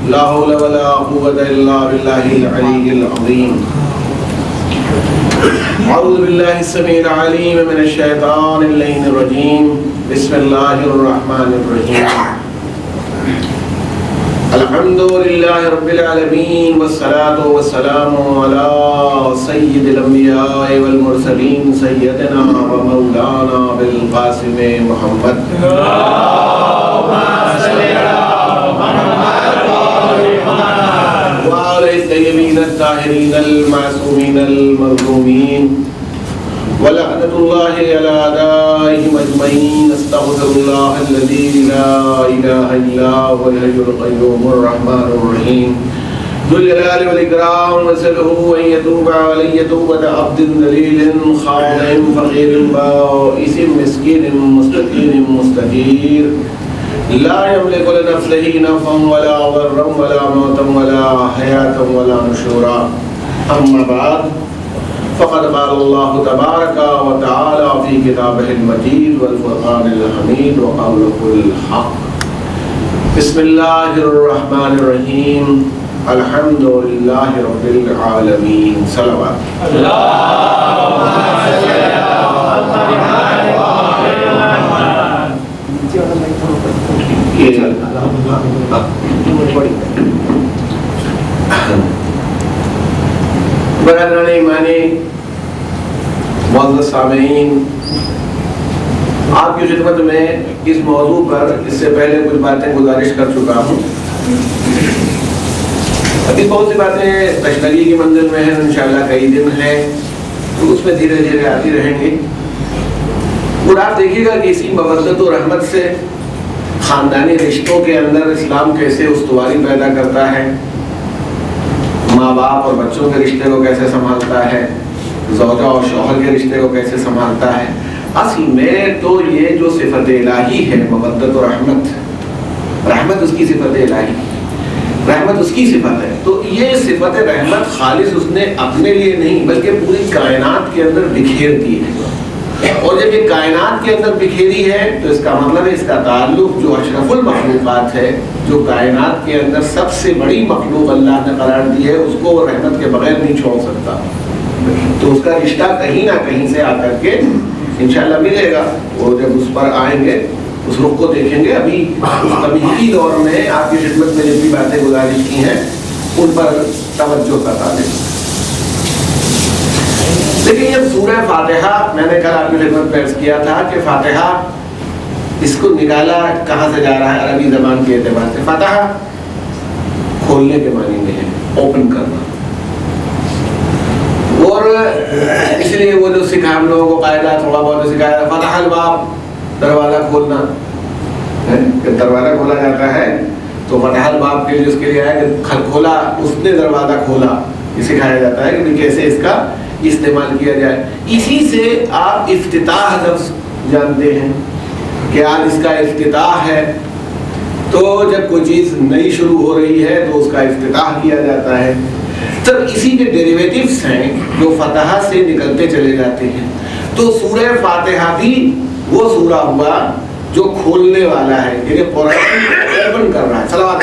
لا حول ولا قوة إلا بالله العلي العظيم. أعوذ بالله السميع العليم من الشيطان اللعين الرجيم. بسم الله الرحمن الرحيم. الحمد لله رب العالمين والصلاة والسلام على سيد الأنبياء والمرسلين سيدنا ومولانا بالقاسم محمد. وعلى الطيبين الطاهرين المعصومين المظلومين ولعنة الله على أعدائهم أجمعين. أستغفر الله الذي لا إله إلا هو الحي القيوم الرحمن الرحيم ذو الجلال والإكرام. وأسأله أن يتوب علي توبة عبد ذليل خاضع فقير بائس مسكين مستكين مستكير لا يملك لنفسه نفعا ولا ضرا ولا موتا ولا حياة ولا نشورا. أما بعد فقد قال الله تبارك وتعالى في كتابه المجيد والفرقان الحميد وقوله الحق. بسم الله الرحمن الرحيم. الحمد لله رب العالمين. صلوات برادران ایمانی، معزز سامعین، آپ کی خدمت میں اس موضوع پر اس سے پہلے کچھ باتیں گزارش کر چکا ہوں. ابھی بہت سی باتیں تشنگی کی منزل میں ہیں، انشاءاللہ کئی دن ہیں تو اس میں دھیرے دھیرے آتی رہیں گی. اور آپ دیکھیے گا کہ اسی مودت و رحمت سے خاندانی رشتوں کے اندر اسلام کیسے استواری پیدا کرتا ہے، ماں باپ اور بچوں کے رشتے کو کیسے سنبھالتا ہے، زوجہ اور شوہر کے رشتے کو کیسے سنبھالتا ہے. اصل میں تو یہ جو صفت الہی ہے مودت و رحمت، رحمت اس کی صفت الہی، رحمت اس کی صفت ہے. تو یہ صفت رحمت خالص اس نے اپنے لیے نہیں بلکہ پوری کائنات کے اندر بکھیر دی ہے. اور جب یہ کائنات کے اندر بکھیری ہے تو اس کا مطلب ہے اس کا تعلق جو اشرف المخلوقات ہے، جو کائنات کے اندر سب سے بڑی مخلوق اللہ نے قرار دی ہے، اس کو وہ رحمت کے بغیر نہیں چھوڑ سکتا. تو اس کا رشتہ کہیں نہ کہیں سے آ کر کے انشاءاللہ ملے گا. وہ جب اس پر آئیں گے اس رخ کو دیکھیں گے. ابھی اس طبیعی دور میں آپ کی خدمت میں جتنی باتیں گزارش کی ہیں ان پر توجہ کرتا دیں. لیکن یہ سورہ فاتحہ میں نے کل آپ کی خدمت میں عرض کیا تھا کہ فاتحہ اس کو نکالا کہاں سے جا رہا ہے عربی زبان کے اعتبار سے. فاتحہ کھولنے کے معنی میں ہے، اوپن کرنا. اور اس لیے وہ جو سکھا ہم لوگوں کو قاعدہ تھوڑا بہت سکھایا فتح الباب، دروازہ کھولنا. دروازہ کھولا جاتا ہے تو فتح الباب کے لیے اس کے لیے آیا کہ کھولا، اس نے دروازہ کھولا. یہ سکھایا جاتا ہے کہ کیسے اس کا استعمال کیا جائے. اسی سے آپ افتتاح لفظ جانتے ہیں کہ آج اس کا افتتاح ہے. تو جب کوئی چیز نئی شروع ہو رہی ہے تو اس کا افتتاح کیا جاتا ہے. تب اسی کے ڈیریویٹیوز ہیں جو فتح سے نکلتے چلے جاتے ہیں. تو سورہ فاتحہ بھی وہ سورہ ہوا جو کھولنے والا ہے، یعنی قرآن اوپن کر رہا ہے. صلوات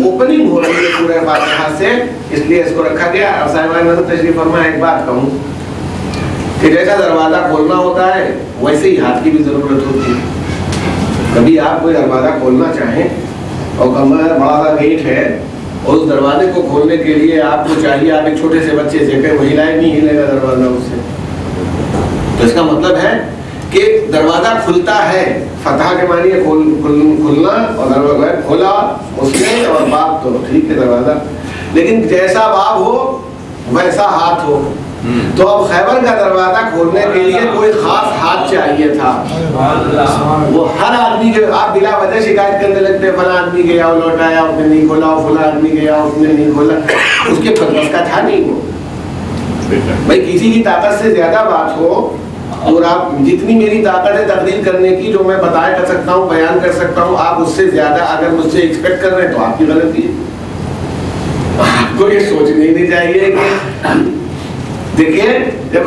اوپننگ ہو رہی ہے سورہ فاتحہ سے، اس لیے اس کو رکھا گیا. اور صاحبان میں تشریف فرما ایک بات کہوں کہ جیسا دروازہ کھولنا ہوتا ہے ویسے ہی ہاتھ کی بھی ضرورت ہوتی ہے. کبھی آپ کوئی دروازہ کھولنا چاہیں اور بڑا سا گیٹ ہے اور اس دروازے کو کھولنے کے لیے آپ کو چاہیے آپ ایک چھوٹے سے بچے سے کہ وہ ہلائے نہیں ہلے گا دروازہ اس سے. تو اس کا مطلب ہے کہ دروازہ کھلتا ہے. فتح کے معنی ہے کھلنا، اور دروازہ کھولا اس نے اور باب تو ٹھیک ہے دروازہ، لیکن جیسا باب ہو ویسا ہاتھ ہو. تو اب خیبر کا دروازہ کھولنے کے لیے کوئی خاص ہاتھ چاہیے تھا. وہ ہر آدمی کے آپ بلا وجہ شکایت کرنے لگتے فلاں آدمی گیا وہ لوٹایا اس نے نہیں کھولا، فلاں آدمی گیا اس نے نہیں کھولا. اس کے بس کا تھا نہیں. وہ بھائی کسی کی طاقت سے زیادہ بات ہو اور آپ جتنی میری طاقت ہے تقریر کرنے کی جو میں بتا کر سکتا ہوں بیان کر سکتا ہوں، آپ اس سے زیادہ اگر مجھ سے ایکسپیکٹ کر رہے ہیں تو آپ کی غلطی ہے. آپ کو یہ سوچنا ہی نہیں چاہیے کہ دیکھیے جب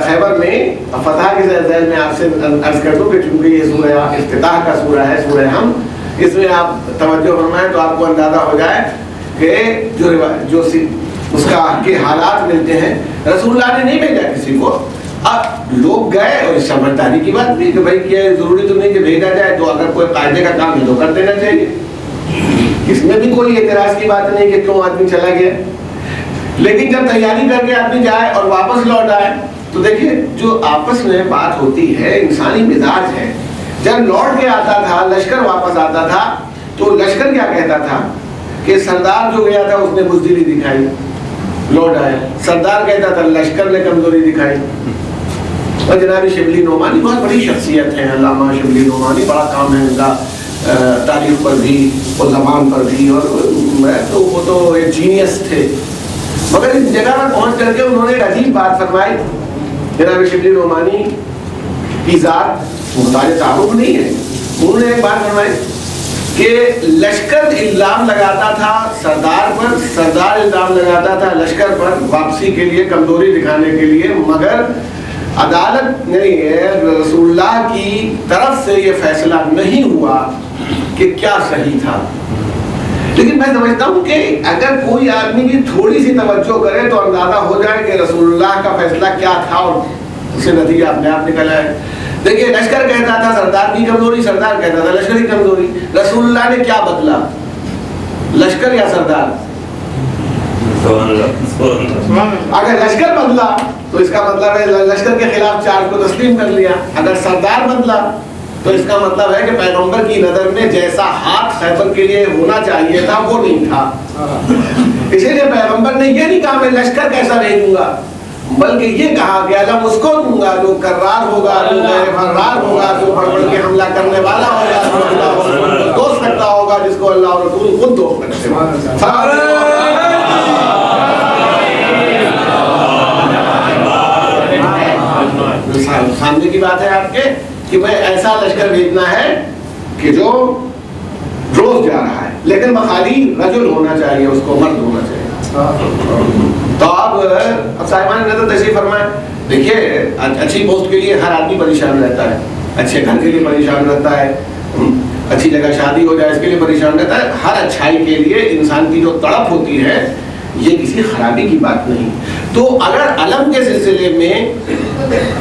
خیبر میں فتح کے ذیل میں آپ سے عرض کر دوں کہ چونکہ یہ سورہ افتتاح کا سورہ ہے، سورہ ہم، اس میں آپ توجہ فرمائیں تو آپ کو اندازہ ہو جائے کہ جو اس کا کے حالات ملتے ہیں. رسول اللہ نے نہیں بھیجا کسی کو. اب لوگ گئے اور سمجھداری کی بات نہیں کہ بھائی کیا ضروری تو نہیں کہ بھیجا جائے، تو اگر کوئی قاعدے کا کام ہے تو کر دینا چاہیے. اس میں بھی کوئی اعتراض کی بات نہیں کہ کیوں آدمی چلا گیا. لیکن جب تیاری کر کے آدمی جائے اور واپس لوٹ آئے تو دیکھیے جو آپس میں بات ہوتی ہے انسانی مزاج ہے. جب لوٹ کے آتا تھا لشکر واپس آتا تھا تو لشکر کیا کہتا تھا کہ سردار جو گیا تھا اس نے بزدلی دکھائی، لوٹ آیا. سردار کہتا تھا لشکر نے کمزوری دکھائی. اور جناب شبلی نعمانی بہت بڑی شخصیت ہے، علامہ شبلی نعمانی، بڑا کام ہے ان کا تاریخ پر بھی اور زبان پر بھی، اور وہ تو ایک جینیس تھے. مگر اس جگہ پر پہنچ کر کے انہوں نے ایک عجیب بات فرمائی. جناب شبلی نعمانی کی ذات محتاج تعارف نہیں ہے. انہوں نے ایک بات فرمائی کہ لشکر الزام لگاتا تھا سردار پر، سردار الزام لگاتا تھا لشکر پر واپسی کے لیے، کمزوری دکھانے کے لیے، مگر عدالت نہیں ہے، رسول اللہ کی طرف سے یہ فیصلہ نہیں ہوا کہ کیا صحیح تھا. لیکن میں سمجھتا ہوں کہ اگر کوئی آدمی کی تھوڑی سی توجہ کرے تو اندازہ ہو جائے کہ رسول اللہ کا فیصلہ کیا تھا اور اس سے نتیجہ اپنے آپ نکل آئے. دیکھیے لشکر کہتا تھا سردار کی کمزوری، سردار کہتا تھا لشکر کی کمزوری. رسول اللہ نے کیا بدلا، لشکر یا سردار؟ اگر لشکر بدلا تو اس کا مطلب ہے لشکر کے خلاف چارج کو تسلیم کر لیا. اگر سردار بدلا تو اس کا مطلب ہے کہ پیغمبر کی نظر میں جیسا ہاتھ خیبر کے لیے ہونا چاہیے تھا وہ نہیں تھا. اسی لیے پیغمبر نے یہ نہیں کہا میں لشکر کیسا بھیجوں گا، بلکہ یہ کہا کہ علم اس کو دوں گا جو کرار ہوگا، جو غیر فرار ہوگا، جو بڑھ بڑھ کے حملہ کرنے والا ہوگا، جو اللہ اور رسول کو دوست رکھتا ہوگا، جس کو اللہ اور رسول خود دوست رکھتے ہیں. سامنے کی بات ہے آپ کے کہ میں ایسا لشکر بھیجنا ہے کہ جو روز جا رہا ہے، لیکن بخالی رجل ہونا چاہیے، اس کو مرد ہونا چاہیے. تو اب صاحبان نظر تشریف فرمائیں. دیکھیے اچھی پوسٹ کے لیے ہر آدمی پریشان رہتا ہے، اچھے گھر کے لیے پریشان رہتا ہے، اچھی جگہ شادی ہو جائے اس کے لیے پریشان رہتا ہے. ہر اچھائی کے لیے انسان کی جو تڑپ ہوتی ہے یہ کسی خرابی کی بات نہیں. تو اگر علم کے سلسلے میں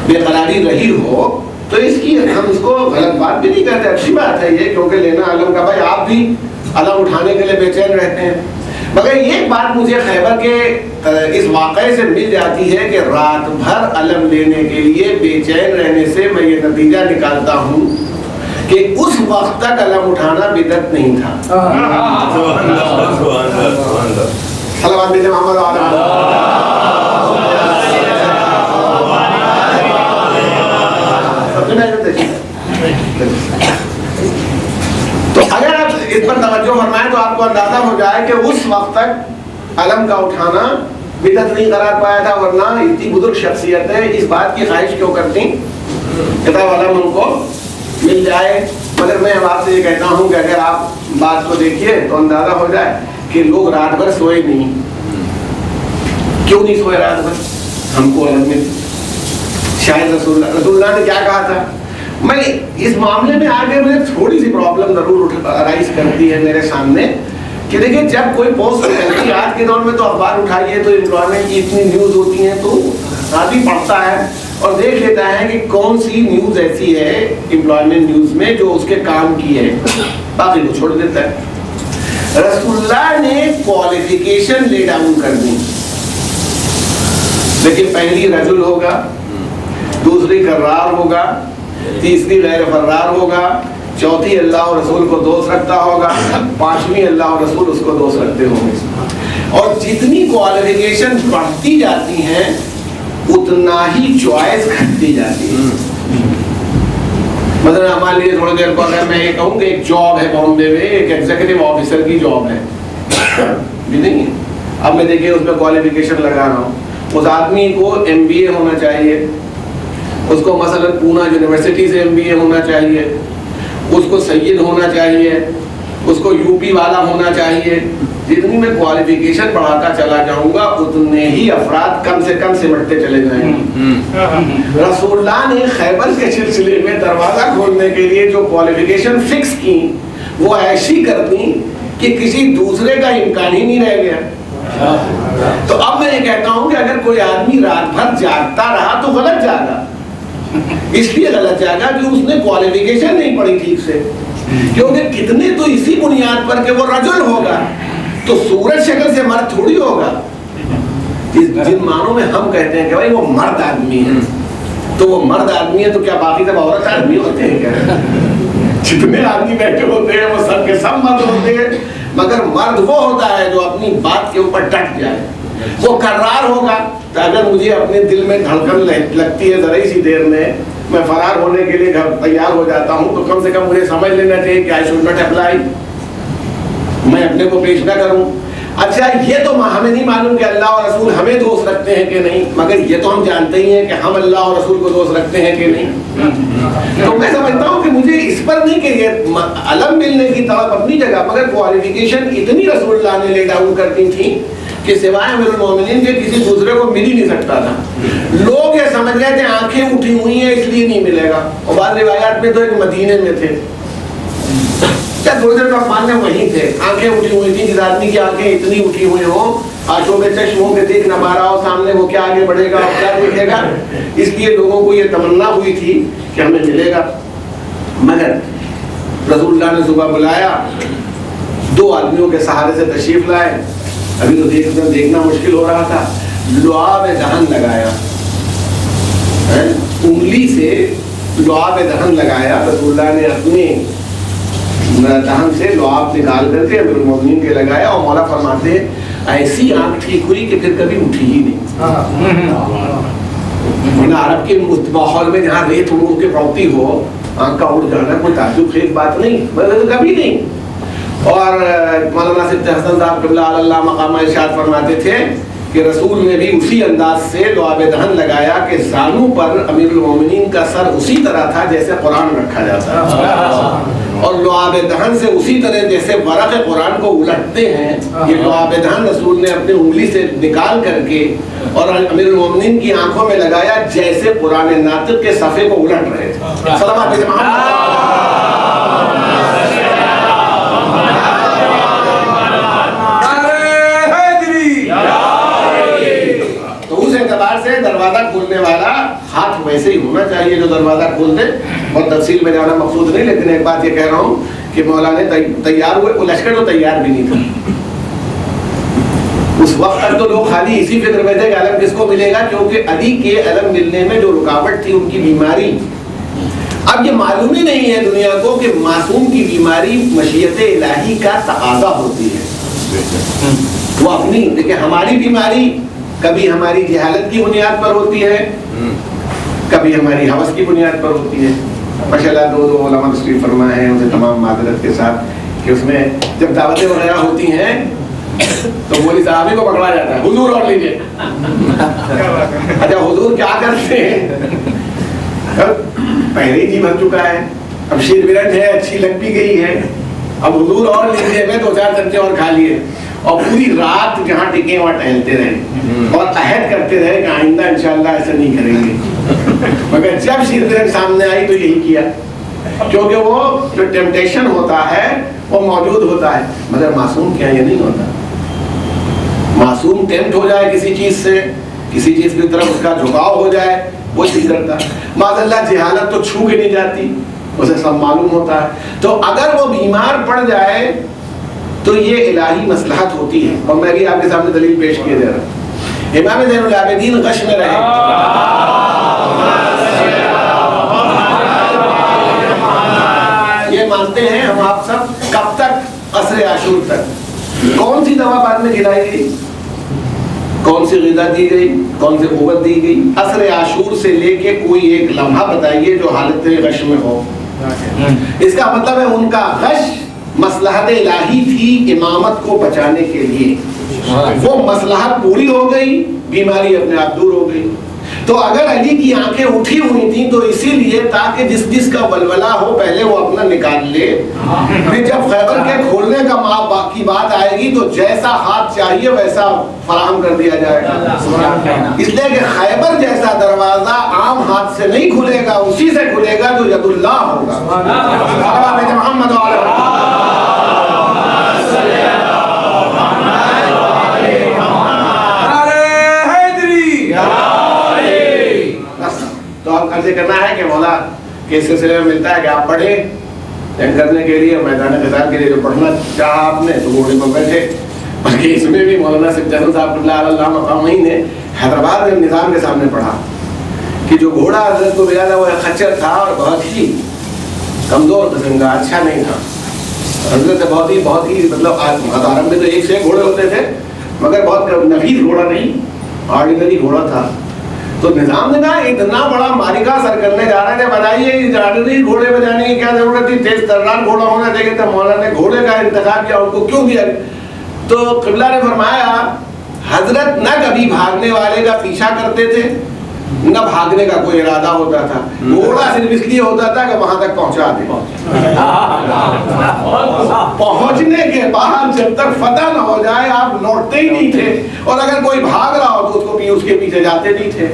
بے قراری رہی ہو تو اس کی ہم اس کو غلط بات بھی نہیں کرتے، اچھی بات ہے یہ، کیونکہ لینا علم کا، بھائی آپ بھی علم اٹھانے کے لیے بے چین رہتے ہیں. مگر یہ بات مجھے خیبر کے اس واقعے سے مل جاتی ہے کہ رات بھر علم لینے کے لیے بے چین رہنے سے میں یہ نتیجہ نکالتا ہوں کہ اس وقت تک علم اٹھانا بدعت نہیں تھا. صلوات بھیجیں محمد تو اگر آپ اس پر توجہ فرمائیں تو آپ کو اندازہ ہو جائے کہ اس وقت تک علم کا اٹھانا بدعت نہیں قرار پایا تھا. ورنہ اتنی بزرگ شخصیتیں اس بات کی خواہش کیوں کرتی کتاب علم ان کو مل جائے. مگر میں اب آپ سے یہ کہتا ہوں کہ اگر آپ بات کو دیکھیے تو اندازہ ہو جائے کہ لوگ رات بھر سوئے نہیں. کیوں نہیں سوئے رات بھر؟ ہم کو علم میں شاید رسول اللہ نے کیا کہا تھا. میں اس معاملے میں آگے مجھے تھوڑی سی پرابلم ضرور رائز کرتی ہے میرے سامنے کہ دیکھیں جب کوئی پوسٹ نکلتی ہے آج کے دور میں تو اخبار اٹھائیے تو امپلائمنٹ کی اتنی نیوز ہوتی ہیں تو آدمی پڑھتا ہے اور دیکھ لیتا ہے کہ کون سی نیوز ایسی ہے امپلائمنٹ نیوز میں جو اس کے کام کی ہے، باقی کو چھوڑ دیتا ہے. رسول اللہ نے کوالیفیکیشن لے ڈاؤن کر دی. لیکن پہلی رجل ہوگا، دوسری کرار ہوگا، تیسری غیر فرار ہوگا، چوتھی اللہ اور رسول کو دوست رکھتا ہوگا، پانچویں اللہ اور رسول اس کو دوست رکھتے ہوں گے. اور جتنی کوالیفیکیشن بڑھتی جاتی ہیں اتنا ہی چوائس گھٹتی جاتی ہے. مطلب ہمارے لیے تھوڑی دیر کو اگر میں یہ کہوں کہ ایک جاب ہے بامبے میں، ایک ایگزیکٹو آفیسر کی جاب ہے بھی نہیں ہے. اب میں دیکھیے اس میں کوالیفیکیشن لگا رہا ہوں. اس آدمی کو MBA ہونا چاہیے، اس کو مثلا پونا یونیورسٹی سے MBA ہونا چاہیے، اس کو سید ہونا چاہیے، اس کو یوپی والا ہونا چاہیے. جتنی میں کوالیفیکیشن بڑھاتا چلا جاؤں گا اتنے ہی افراد کم سے کم سمٹتے چلے جائیں گے. رسول اللہ نے خیبر کے سلسلے میں دروازہ کھولنے کے لیے جو کوالیفیکیشن فکس کی وہ ایسی کر دی کہ کسی دوسرے کا امکان ہی نہیں رہ گیا. تو اب میں یہ کہتا ہوں کہ اگر کوئی آدمی رات بھر جاگتا رہا تو غلط جاگا. اس لیے غلط جاگا کہ اس نے کوالیفیکیشن نہیں پڑھی ٹھیک سے. کیونکہ کتنے تو اسی بنیاد پر کہ وہ رجل ہوگا تو صورت شکل سے مرد تھوڑی ہوگا. جن معنوں میں ہم کہتے ہیں کہ بھائی وہ مرد آدمی ہے تو وہ مرد آدمی ہے تو کیا باقی سب عورت آدمی ہوتے ہیں کیا؟ جتنے آدمی بیٹھے ہوتے ہیں وہ سب کے سب مرد ہوتے ہیں. مگر مرد وہ ہوتا ہے جو اپنی بات کے اوپر ڈٹ جائے. وہ قرار ہوگا. تو اگر مجھے اپنے دل میں دھڑکن لگتی ہے ذرا سی دیر میں فرار ہونے کے لیے گھر تیار ہو جاتا ہوں تو کم سے کم مجھے سمجھ لینا چاہیے کہ آئی شوڈ ناٹ اپلائی. میں اپنے کو پیش نہ کروں. اچھا یہ تو ہمیں نہیں معلوم کہ اللہ اور رسول ہمیں دوست رکھتے ہیں کہ نہیں, مگر یہ تو ہم جانتے ہی ہیں کہ ہم اللہ اور رسول کو دوست رکھتے ہیں کہ نہیں. تو میں سمجھتا ہوں کہ مجھے اس پر نہیں کہ یہ علم ملنے کی طرف اپنی جگہ, مگر کوالیفیکیشن اتنی رسول اللہ نے لے ڈاؤن کر دی تھی کہ سوائے امیر المومنین کے کسی دوسرے کو مل ہی نہیں سکتا تھا. لوگ یہ سمجھ گئے تھے آنکھیں اٹھی ہوئی ہیں اس لیے نہیں ملے گا. اور بعض روایات میں تو ایک مدینے میں تھے, کیا تھوڑی دیر رحمان میں وہیں تھے, آنکھیں اٹھی ہوئی تھی. جس آدمی کی آنکھیں اتنی اٹھی ہوئی ہوں, آنکھوں میں چشموں کے دیکھ نہ پا رہا ہو سامنے, وہ کیا آگے بڑھے گا اور کیا دیکھے گا. اس لیے لوگوں کو یہ تمنا ہوئی تھی کہ ہمیں ملے گا. مگر رسول اللہ نے صبح بلایا, 2 آدمیوں کے سہارے سے تشریف لائے. ابھی تو دیکھنا مشکل ہو رہا تھا. لعاب دہن لگایا, انگلی سے لعاب دہن لگایا. رسول اللہ نے اپنے دہن سے لعاب نکال کر کے امیر المومنین کے لگایا. اور مولا فرماتے ہیں ایسی آنکھ ٹھیک ہوئی کہ پھر کبھی اٹھی ہی نہیں. عرب کے ماحول میں جہاں ریت اڑ کے پڑتی ہو, آنکھ کا اڑ جانا کوئی تعجب خیز بات نہیں, مگر کبھی نہیں. اور مولانا صفت حسن صاحب قبلہ اللہ مقامہ ارشاد فرماتے تھے کہ رسول نے بھی اسی انداز سے لعاب دہن لگایا کہ زانوں پر امیر المومنین کا سر اسی طرح تھا جیسے قرآن رکھا جاتا ہے, اور لعاب دہن سے اسی طرح جیسے ورق قرآن کو الٹتے ہیں, یہ لعاب دہن رسول نے اپنی انگلی سے نکال کر کے اور امیر المومنین کی آنکھوں میں لگایا جیسے قرآن ناطق کے صفحے کو الٹ رہے تھے. صلوات سے دروازہ کھولنے والا ہاتھ ویسے ہی ہونا چاہیے جو دروازہ کھول دے. اور تفصیل میں جانا مقصود نہیں, لیکن ایک بات یہ کہہ رہا ہوں کہ مولا نے تیار ہوئے, وہ لشکر تو تیار بھی نہیں تھا. اس وقت تک تو لوگ خالی اسی فکر میں تھے کہ علم کس کو ملے گا, کیونکہ علی کے علم ملنے میں جو رکاوٹ تھی ان کی بیماری. اب یہ معلوم ہی نہیں ہے دنیا کو کہ معصوم کی بیماری مشیت الہی کا تقاضا ہوتی ہے. وہ اپنی دیکھیں, ہماری بیماری کبھی ہماری جہالت کی بنیاد پر ہوتی ہے, کبھی ہماری حوث کی بنیاد پر ہوتی ہے. ماشاءاللہ 2 علماء تشریف فرمائے ہیں, اسے تمام معذرت کے ساتھ, کہ اس میں جب دعوتیں وغیرہ ہوتی ہیں تو مولوی صاحب کو پکڑا جاتا ہے, حضور اور لیجیے. اچھا حضور کیا کرتے ہیں, پہلے ہی جی بھر چکا ہے, اب شیر برنج ہے, اچھی لگ بھی گئی ہے, اب حضور اور لیجیے, میں 2-4 چمچے اور کھا لیے, اور پوری رات جہاں ٹکے وہاں ٹہلتے رہے اور عہد کرتے رہے کہ آئندہ انشاءاللہ ایسا نہیں کریں گے. مگر جب شیر برنج سامنے آئی تو یہی کیا, کیونکہ وہ جو ٹیمپٹیشن ہوتا ہے وہ موجود ہوتا ہے. مگر معصوم کیا یہ نہیں ہوتا. معصوم ٹیمپٹ ہو جائے کسی چیز سے, کسی چیز کی طرف اس کا جھکاؤ ہو جائے, وہ نہیں کرتا. معاذ اللہ جہالت تو چھو کے نہیں جاتی, اسے سب معلوم ہوتا ہے. تو اگر وہ بیمار پڑ جائے تو یہ الہی مصلحت ہوتی ہے. اور میں بھی آپ کے سامنے دلیل پیش کیے دے رہا ہوں. امام زین العابدین غش میں رہے, یہ مانتے ہیں ہم آپ سب, کب تک, عصر عاشور تک. کون سی دوا بعد میں کھلائی گئی, کون سی غذا دی گئی, کون سی قوت دی گئی؟ عصر عاشور سے لے کے کوئی ایک لمحہ بتائیے جو حالت غش میں ہو. اس کا مطلب ہے ان کا غش مصلحت الہی تھی امامت کو بچانے کے لیے. وہ مصلحت پوری ہو گئی, بیماری اپنے آپ دور ہو گئی. تو اگر علی کی آنکھیں اٹھی ہوئی تھیں تو اسی لیے تاکہ جس جس کا ولولہ ہو پہلے وہ اپنا نکال لے، پھر جب خیبر کے کھولنے کا کی بات آئے گی تو جیسا ہاتھ چاہیے ویسا فراہم کر دیا جائے گا. اس لیے کہ خیبر جیسا دروازہ عام ہاتھ سے نہیں کھلے گا، اسی سے کھلے گا جو ید اللہ ہوگا. محمد تو آپ عرض کرنا ہے کہ مولا کے سلسلے میں ملتا ہے کہ آپ پڑھیں جنگ کرنے کے لیے، میدان قتال کے لیے جو پڑھنا چاہا آپ نے تو گھوڑے پر بیٹھے. بلکہ اس میں بھی مولانا سید حسن صاحب اللہ مقامی نے حیدرآباد میں نظام کے سامنے پڑھا کہ جو گھوڑا حضرت کو ملا تھا وہ خچر تھا اور بہت ہی کمزور قسم کا، اچھا نہیں تھا. حضرت بہت ہی مطلب ہزاروں میں تو ایک سے ایک گھوڑے ہوتے تھے مگر بہت نفیس گھوڑا نہیں، آرڈینری گھوڑا تھا. تو نظام نے کہا اتنا بڑا مارکا سر کرنے جا رہے تھے، بتائیے آرڈینری گھوڑے بجانے کی کیا ضرورت تھی، تیز ترار گھوڑا ہونا چاہیے تھا. مولانا نے گھوڑے کا انتخاب کیا، ان کو کیوں دیا؟ تو قبلہ نے فرمایا حضرت نہ کبھی بھاگنے والے کا پیچھا کرتے تھے نہ بھاگنے کا کوئی ارادہ ہوتا تھا، گھوڑا صرف اس لیے ہوتا تھا کہ وہاں تک پہنچا دے. پہنچنے کے بعد جب تک فتح نہ ہو جائے آپ لوٹتے ہی نہیں تھے، اور اگر کوئی بھاگ رہا ہو تو اس کو بھی اس کے پیچھے جاتے نہیں تھے.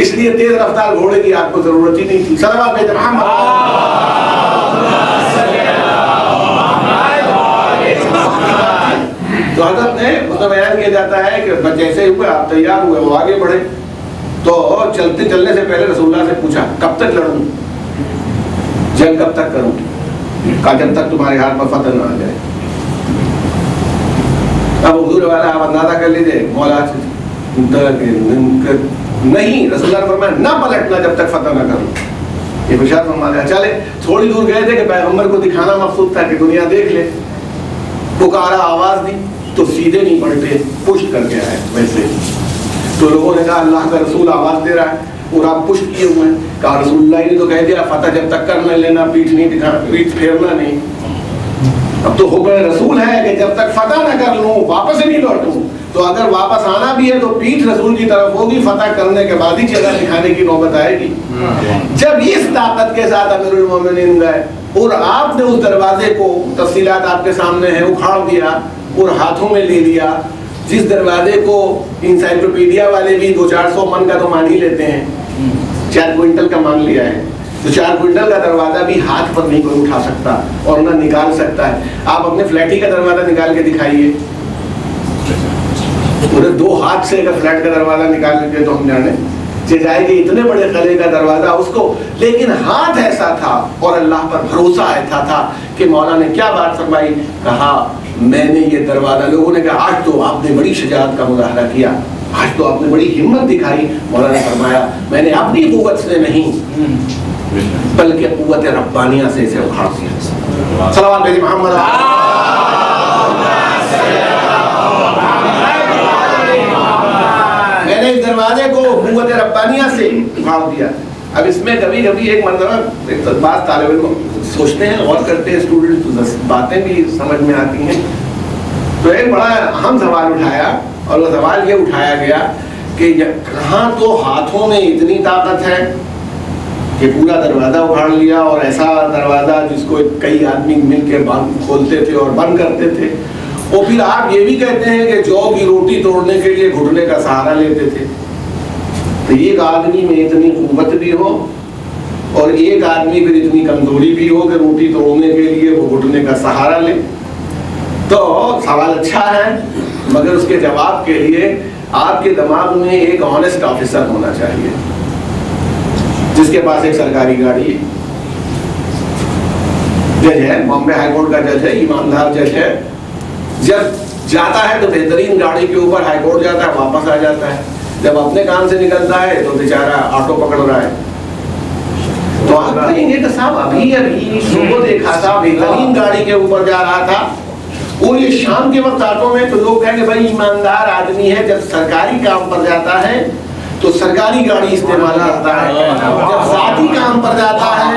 اس لیے تیز رفتار گھوڑے کی آپ کو ضرورت ہی نہیں تھی. صلوات بھیجیں تو حضرت نے اس کا بیان کیا جاتا ہے کہ جیسے ہوئے آپ تیار ہوئے وہ آگے بڑھے تو چلنے سے پہلے رسول اللہ سے پوچھا کب تک لڑوں، جنگ کب تک کروں؟ کہا جب تک تمہارے ہاتھ پر فتح نہ آ جائے. اب حضور والا آپ اندازہ کر لیجیے مولا نہیں، رسول اللہ نے فرمایا نہ پلٹنا جب تک فتح نہ کروں. یہ بشارت فرما دیا. چلے تھوڑی دور گئے تھے کہ پیغمبر کو دکھانا مقصود تھا کہ دنیا دیکھ لے. پکارا، آواز دی تو سیدھے نہیں پلٹے، پشت کر کے آئے ویسے. تو لوگوں نے کہا اللہ کا رسول آواز دے رہا ہے اور آپ پشت کیے ہوئے ہیں. کہا رسول اللہ نے تو کہہ دیا فتح جب تک کر نہ لینا، پیٹھ نہیں دکھانا، پیٹھ پھیرنا نہیں. اب تو حکم رسول ہے کہ جب تک فتح نہ کر لوں واپس نہیں لوٹوں. تو اگر واپس آنا بھی ہے تو پیٹھ رسول کی طرف ہوگی، فتح کرنے کے بعد ہی چہرہ دکھانے کی نوبت آئے گی. جب اس طاقت کے ساتھ امیر المومنین گئے اور آپ نے اس دروازے کو، تفصیلات آپ کے سامنے ہیں، اکھاڑ دیا اور ہاتھوں میں لے لیا. جس دروازے کو انسائکلوپیڈیا والے بھی 200-400 من کا تو مان ہی لیتے ہیں، 4 کوئنٹل کا مان لیا ہے. تو 4 کوئنٹل کا دروازہ بھی ہاتھ پر نہیں کوئی اٹھا سکتا اور نہ نکال سکتا ہے. آپ اپنے فلیٹ ہی کا دروازہ نکال کے دکھائیے، پورے 2 ہاتھ سے اگر فلیٹ کا دروازہ نکال لیتے تو ہم جانے جائے کہ اتنے بڑے قلعے کا دروازہ اس کو. لیکن ہاتھ ایسا تھا اور اللہ پر بھروسہ ایسا تھا کہ مولا نے کیا بات فرمائی، کہا میں نے یہ دروازہ، لوگوں نے کہا آج تو آپ نے بڑی شجاعت کا مظاہرہ کیا، آج تو آپ نے بڑی ہمت دکھائی. مولا نے فرمایا میں نے اپنی قوت سے نہیں بلکہ قوت ربانیہ سے اسے اکھاڑ دیا. صلوات بھیجیں محمد. میں نے اس دروازے کو قوت ربانیہ سے اکھاڑ دیا. اب اس میں کبھی کبھی ایک مرتبہ بعض طالب علم سوچتے ہیں، غور کرتے ہیں، اسٹوڈنٹ باتیں بھی سمجھ میں آتی ہیں. تو ایک بڑا اہم سوال اٹھایا اور وہ سوال یہ اٹھایا گیا کہ کہاں تو ہاتھوں میں اتنی طاقت ہے کہ پورا دروازہ اکھاڑ لیا، اور ایسا دروازہ جس کو کئی آدمی مل کے کھولتے تھے اور بند کرتے تھے. اور پھر آپ یہ بھی کہتے ہیں کہ جو کی روٹی توڑنے کے لیے گھٹنے کا سہارا لیتے تھے. تو ایک آدمی میں اتنی قوت بھی ہو اور ایک آدمی پھر اتنی کمزوری بھی ہو کہ روٹی توڑنے کے لیے وہ گھٹنے کا سہارا لے. تو سوال اچھا ہے مگر اس کے جواب کے لیے آپ کے دماغ میں ایک آنےسٹ آفیسر ہونا چاہیے جس کے پاس ایک سرکاری گاڑی ہے، جج ہے، بامبے ہائی کورٹ کا جج ہے، ایماندار جج ہے. جب جاتا ہے تو بہترین گاڑی کے اوپر ہائی کورٹ جاتا ہے، واپس آ جاتا ہے. جب اپنے کام سے نکلتا ہے تو بیچارہ آٹو پکڑ رہا ہے. تو آپ کہیں گے کہ صاحب ابھی صبح دیکھا تھا بہترین گاڑی کے اوپر جا رہا تھا اور یہ شام کے وقت آٹو میں. تو لوگ کہیں گے بھائی ایماندار آدمی ہے، جب سرکاری کام پر جاتا ہے تو سرکاری گاڑی استعمال کرتا ہے، جب ذاتی کام پر جاتا ہے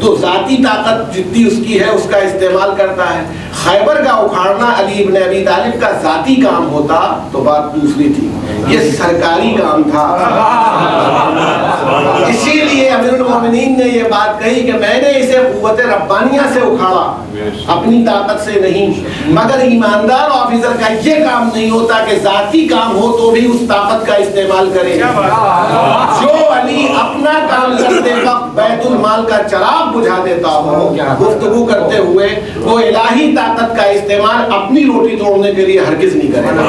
تو ذاتی طاقت جتنی اس کی ہے اس کا استعمال کرتا ہے. خیبر کا اکھاڑنا علی ابن ابی طالب کا ذاتی کام ہوتا تو بات دوسری تھی. یہ سرکاری کام تھا. اسی لیے امیر المومنین نے یہ بات کہی کہ میں نے اسے قوت ربانیہ سے اکھاڑا, اپنی طاقت سے نہیں. مگر ایماندار آفیسر کا یہ کام نہیں ہوتا کہ ذاتی کام ہو تو بھی اس طاقت کا استعمال کرے. جو علی اپنا کام کرتے وقت بیت المال کا چراغ بجھا دیتا ہو گفتگو کرتے ہوئے, وہ الہی طاقت کا استعمال اپنی روٹی توڑنے کے لیے ہرگز نہیں کرے گا.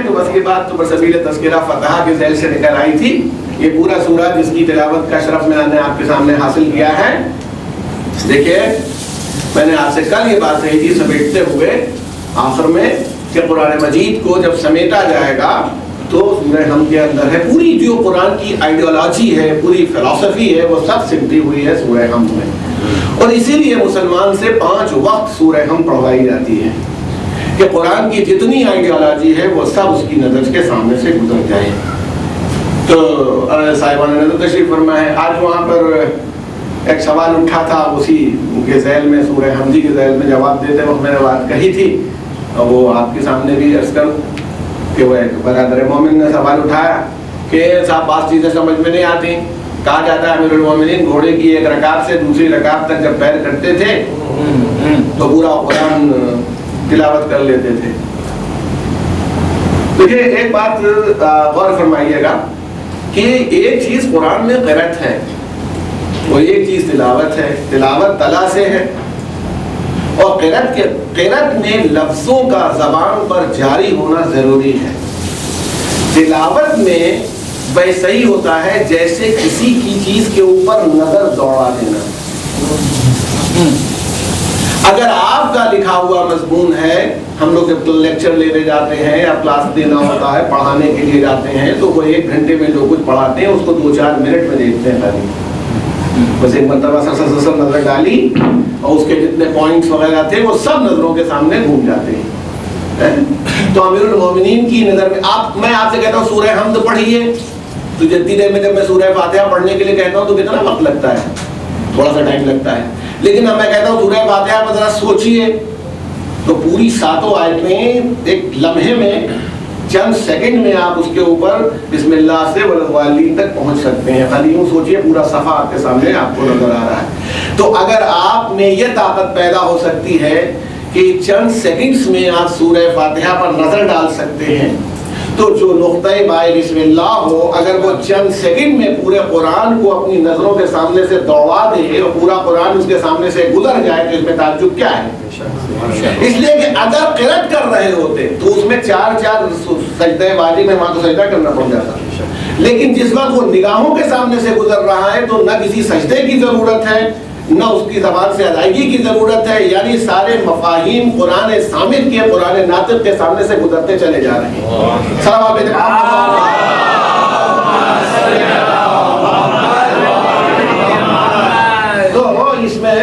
تو بس یہ بات تو بسبیل تذکرہ فتح کے ذیل سے نکل آئی تھی. یہ پورا سورہ جس کی تلاوت کا شرف میں نے آپ کے سامنے حاصل کیا ہے. دیکھیے میں نے آپ سے کل یہ بات کہی تھی سمیٹتے ہوئے آخر میں کہ قرآن مجید کو جب سمیٹا جائے گا تو سورہ حمد کے اندر ہے پوری جو قرآن کی آئیڈیالوجی ہے, پوری فلسفی ہے, وہ سب سمٹی ہوئی ہے سورہ حمد میں. اور اسی لیے مسلمان سے 5 وقت سورہ حمد پڑھوائی جاتی ہے کہ قرآن کی جتنی آئیڈیالوجی ہے وہ سب اس کی نظر کے سامنے سے گزر جائے. تو صاحبان نے نظر تشریف فرمایا ہے. آج وہاں پر ایک سوال اٹھا تھا, اسی کے ذیل میں سورہ حمدی کے ذیل میں جواب دیتے وقت میں نے بات کہی تھی, اور وہ آپ کے سامنے بھی عرض کروں کہ وہ ایک برادر مومن نے سوال اٹھایا کہ صاحب بعض چیزیں سمجھ میں نہیں آتی. کہا جاتا ہے امیر المومنین گھوڑے کی ایک رکاب سے دوسری رکاب تک جب پیر کرتے تھے تو پورا قرآن تلاوت کر لیتے تھے. دیکھیے ایک بات غور فرمائیے گا کہ ایک چیز قرآن میں قرأت ہے, وہ ایک چیز تلاوت ہے. تلاوت تلا سے ہے, اور قرأت میں لفظوں کا زبان پر جاری ہونا ضروری ہے. تلاوت میں ویسا ہی ہوتا ہے جیسے کسی کی چیز کے اوپر نظر دوڑا دینا. اگر آپ کا لکھا ہوا مضمون ہے, ہم لوگ جب لیکچر لینے جاتے ہیں یا کلاس دینا ہوتا ہے, پڑھانے کے لیے جاتے ہیں, تو وہ 1 گھنٹے میں جو کچھ پڑھاتے ہیں اس کو 2-4 منٹ میں دیکھتے ہیں. خالی بس ایک مرتبہ سر نظر ڈالی اور اس کے جتنے پوائنٹس وغیرہ تھے وہ سب نظروں کے سامنے گھوم جاتے ہیں. تو امیر المومنین کی نظر میں آپ سے کہتا ہوں سورہ حمد پڑھیے, تو جتنی دیر میں جب میں سورہ فاتحہ پڑھنے کے لیے کہتا ہوں تو کتنا وقت لگتا ہے, تھوڑا سا ٹائم لگتا ہے. لیکن اب میں کہتا ہوں سورہ فاتحہ پر ذرا سوچیے تو پوری 7 آیتیں ایک لمحے میں, چند سیکنڈ میں آپ اس کے اوپر بسم اللہ سے والضالین تک پہنچ سکتے ہیں. خالی یوں سوچیے پورا صفحہ آپ کے سامنے آپ کو نظر آ رہا ہے. تو اگر آپ میں یہ طاقت پیدا ہو سکتی ہے کہ چند سیکنڈز میں آپ سورہ فاتحہ پر نظر ڈال سکتے ہیں, تو جو نقطۂ بائے بسم اللہ ہو, اگر وہ چند سیکنڈ میں پورے قرآن کو اپنی نظروں کے سامنے سے دوڑا دے اور پورا قرآن اس کے سامنے سے گزر جائے تو اس میں تعجب کیا ہے؟ اس لیے کہ اگر قرأت کر رہے ہوتے تو اس میں 4 سجدہ واجب میں وہاں تو سجدہ کرنا پڑ جاتا. لیکن جس وقت وہ نگاہوں کے سامنے سے گزر رہا ہے تو نہ کسی سجدے کی ضرورت ہے, نہ اس کی زبان سے ادائیگی کی ضرورت ہے. یعنی سارے مفاہیم قرآن صامت کے, قرآن ناطق کے سامنے سے گزرتے چلے جا رہے ہیں. تو اس میں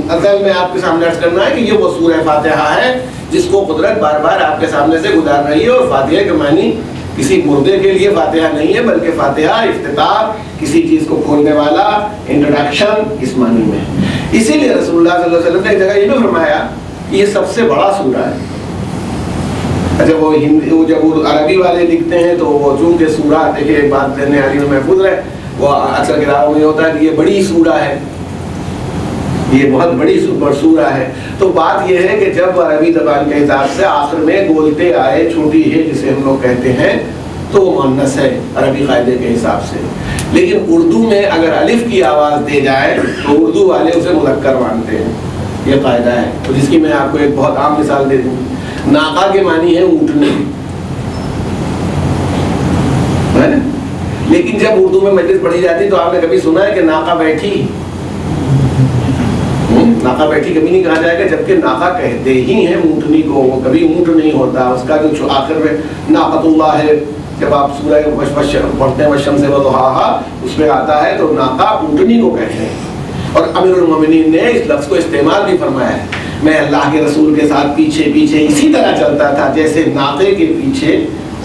اصل میں آپ کے سامنے عرض کرنا ہے کہ یہ وہ سورہ فاتحہ ہے جس کو قدرت بار بار آپ کے سامنے سے گزار رہی ہے. اور فاتحہ کے معنی کسی مردے کے لیے فاتحہ نہیں ہے, بلکہ فاتحہ افتتاح, کسی چیز کو کھولنے والا, انٹروڈکشن, اس معنی میں. اسی لیے رسول اللہ صلی اللہ علیہ وسلم نے ایک جگہ یہ بھی فرمایا کہ یہ سب سے بڑا سورہ ہے. اچھا وہ جب عربی والے لکھتے ہیں تو وہ چونکہ سورہ, دیکھیے ایک بات کہنے والی میں محفوظ رہے, وہ اکثر کتابوں میں ہوتا ہے کہ یہ بڑی سورہ ہے, یہ بہت بڑی سورہ ہے. تو بات یہ ہے کہ جب عربی زبان کے حساب سے آخر میں بولتے آئے چھوٹی ہے جسے ہم لوگ کہتے ہیں تو وہ مؤنث ہے عربی قاعدے کے حساب سے. لیکن اردو میں اگر الف کی آواز دے جائے تو اردو والے اسے مذکر مانتے ہیں, یہ قاعدہ ہے. تو جس کی میں آپ کو ایک بہت عام مثال دے دوں. ناقہ کے معنی ہے اونٹنی, لیکن جب اردو میں مجلس پڑھی جاتی تو آپ نے کبھی سنا ہے کہ ناقہ بیٹھی؟ ناقہ بیٹھی کبھی نہیں کہا جائے گا, جبکہ ناقہ کہتے ہی ہیں اونٹنی کو, وہ کبھی اونٹ نہیں ہوتا. اس کا جو آخر میں ناقۃ اللہ ہے, جب آپ سورہ پڑھتے ہیں والشمس وضحاہا, اس میں آتا ہے تو ناقہ اونٹنی کو کہتے ہیں. اور امیر المومنین نے اس لفظ کو استعمال بھی فرمایا ہے، میں اللہ کے رسول کے ساتھ پیچھے پیچھے اسی طرح چلتا تھا جیسے ناقے کے پیچھے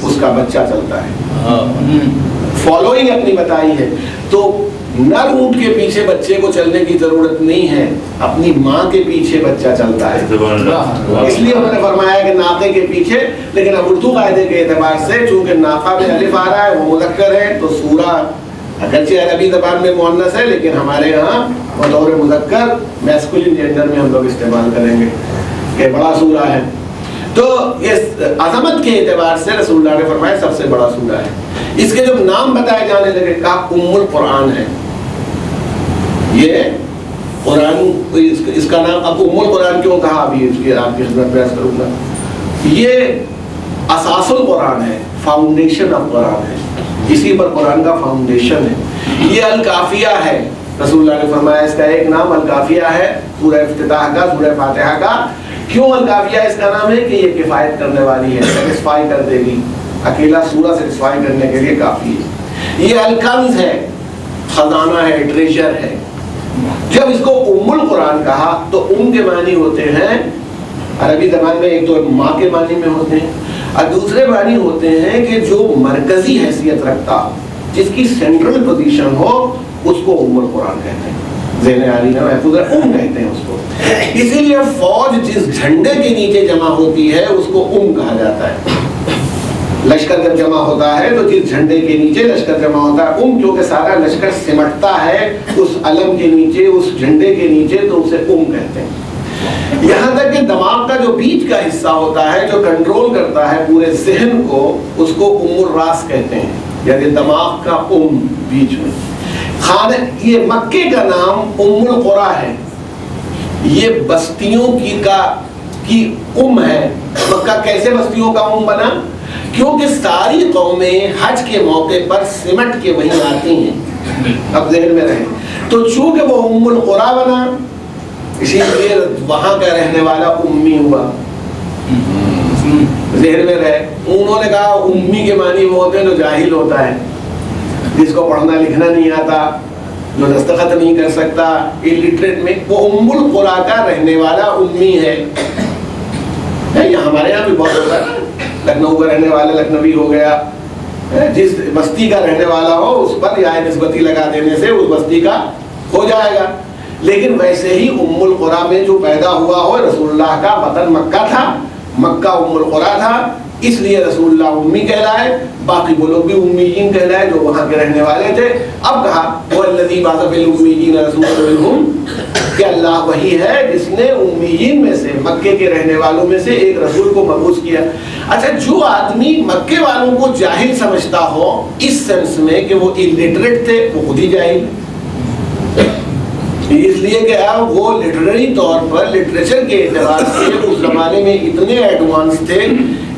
اس کا بچہ چلتا ہے۔ فالوئنگ اپنی بتائی ہے، تو نر اونٹ کے پیچھے بچے کو چلنے کی ضرورت نہیں ہے، اپنی ماں کے پیچھے بچہ چلتا ہے۔ اس لیے انہوں نے فرمایا کہ ناقے کے پیچھے، لیکن اب اردو قاعدے کے اعتبار سے چونکہ ناقہ میں الف آ رہا ہے، وہ مذکر ہے، تو سورہ اگرچہ عربی زبان میں مؤنث ہے لیکن ہمارے ہاں بطور مذکر میسکولین جینڈر میں ہم لوگ استعمال کریں گے کہ بڑا سورہ ہے۔ تو اس عظمت کے اعتبار سے رسول اللہ نے فرمایا سب سے بڑا سورہ ہے۔ اس کے جب نام بتائے جانے لگے، کہا ام القرآن ہے یہ قرآن، اس کا نام اب ام القرآن کیوں کہا، ابھی اس کی آپ کی خدمت پیش کروں گا۔ یہ اساس القرآن ہے، فاؤنڈیشن آف قرآن ہے، اسی پر قرآن کا فاؤنڈیشن ہے۔ یہ الکافیہ ہے، رسول اللہ نے فرمایا اس کا ایک نام الکافیہ ہے، سورہ افتتاح کا، سورہ فاتحہ کا۔ کیوں الکافیہ اس کا نام ہے کہ یہ کفایت کرنے والی ہے، سیٹسفائی کر دے گی، اکیلا سورہ سیٹسفائی کرنے کے لیے کافی ہے۔ یہ الکنز ہے، خزانہ ہے، ٹریجر ہے۔ جب اس کو ام القرآن کہا تو ام کے معنی ہوتے ہیں عربی زبان میں، ایک تو ماں کے معنی میں ہوتے ہیں اور دوسرے معنی ہوتے ہیں کہ جو مرکزی حیثیت رکھتا، جس کی سینٹرل پوزیشن ہو، اس کو ام القرآن کہتے ہیں۔ ذہن عالی میں محفوظ ہے، ام کہتے ہیں اس کو۔ اسی لیے فوج جس جھنڈے کے نیچے جمع ہوتی ہے اس کو ام کہا جاتا ہے۔ لشکر جب جمع ہوتا ہے تو جس جھنڈے کے نیچے لشکر جمع ہوتا ہے ام، کیونکہ سارا لشکر سمٹتا ہے اس علم کے نیچے، اس جھنڈے کے نیچے، تو اسے ام کہتے ہیں۔ یہاں تک کہ دماغ کا جو بیچ کا حصہ ہوتا ہے جو کنٹرول کرتا ہے پورے ذہن کو، اس کو ام الراس کہتے ہیں، یعنی دماغ کا ام بیچ میں۔ خانہ یہ مکے کا نام ام القریٰ ہے، یہ بستیوں کی ام ہے۔ مکہ کیسے بستیوں کا ام بنا؟ کیونکہ ساری قومیں حج کے موقع پر سمٹ کے وہیں آتی ہیں، اب ذہن میں رہے۔ تو چونکہ وہ ام القریٰ بنا، اسی لیے وہاں کا رہنے والا امی ہوا، ذہن میں رہے۔ انہوں نے کہا امی کے معنی وہ ہوتے ہیں جو جاہل ہوتا ہے، جس کو پڑھنا لکھنا نہیں آتا، جو دستخط نہیں کر سکتا، الٹریٹ میں، وہ ام القریٰ کا رہنے والا امی ہے۔ یہ ہمارے یہاں بھی بہت ہوتا ہے، لکھنؤ کا رہنے والا لکھنوی ہو گیا، جس بستی کا رہنے والا ہو اس پر یا نسبتی لگا دینے سے اس بستی کا ہو جائے گا۔ لیکن ویسے ہی ام القریٰ میں جو پیدا ہوا ہو، رسول اللہ کا وطن مکہ تھا، مکہ ام القریٰ تھا، اس لیے رسول اللہ امی کہلائے، باقی وہ لوگ بھی امیین کہلائے جو وہاں کے رہنے والے تھے۔ اب کہا وَالَّذِي بَعَثَ فِي الْأُمِّيِّينَ رَسُولًا مِّنْهُمْ، کہ اللہ وہی ہے جس نے امیین میں سے، مکے کے رہنے والوں میں سے ایک رسول کو مبعوث کیا۔ اچھا، جو آدمی مکے والوں کو جاہل سمجھتا ہو اس سینس میں کہ وہ الٹریٹ تھے، وہ خود ہی جاہل ہے، اس لیے کہ وہ لٹریری طور پر لٹریچر کے اعتبار سے اس زمانے میں اتنے ایڈوانس تھے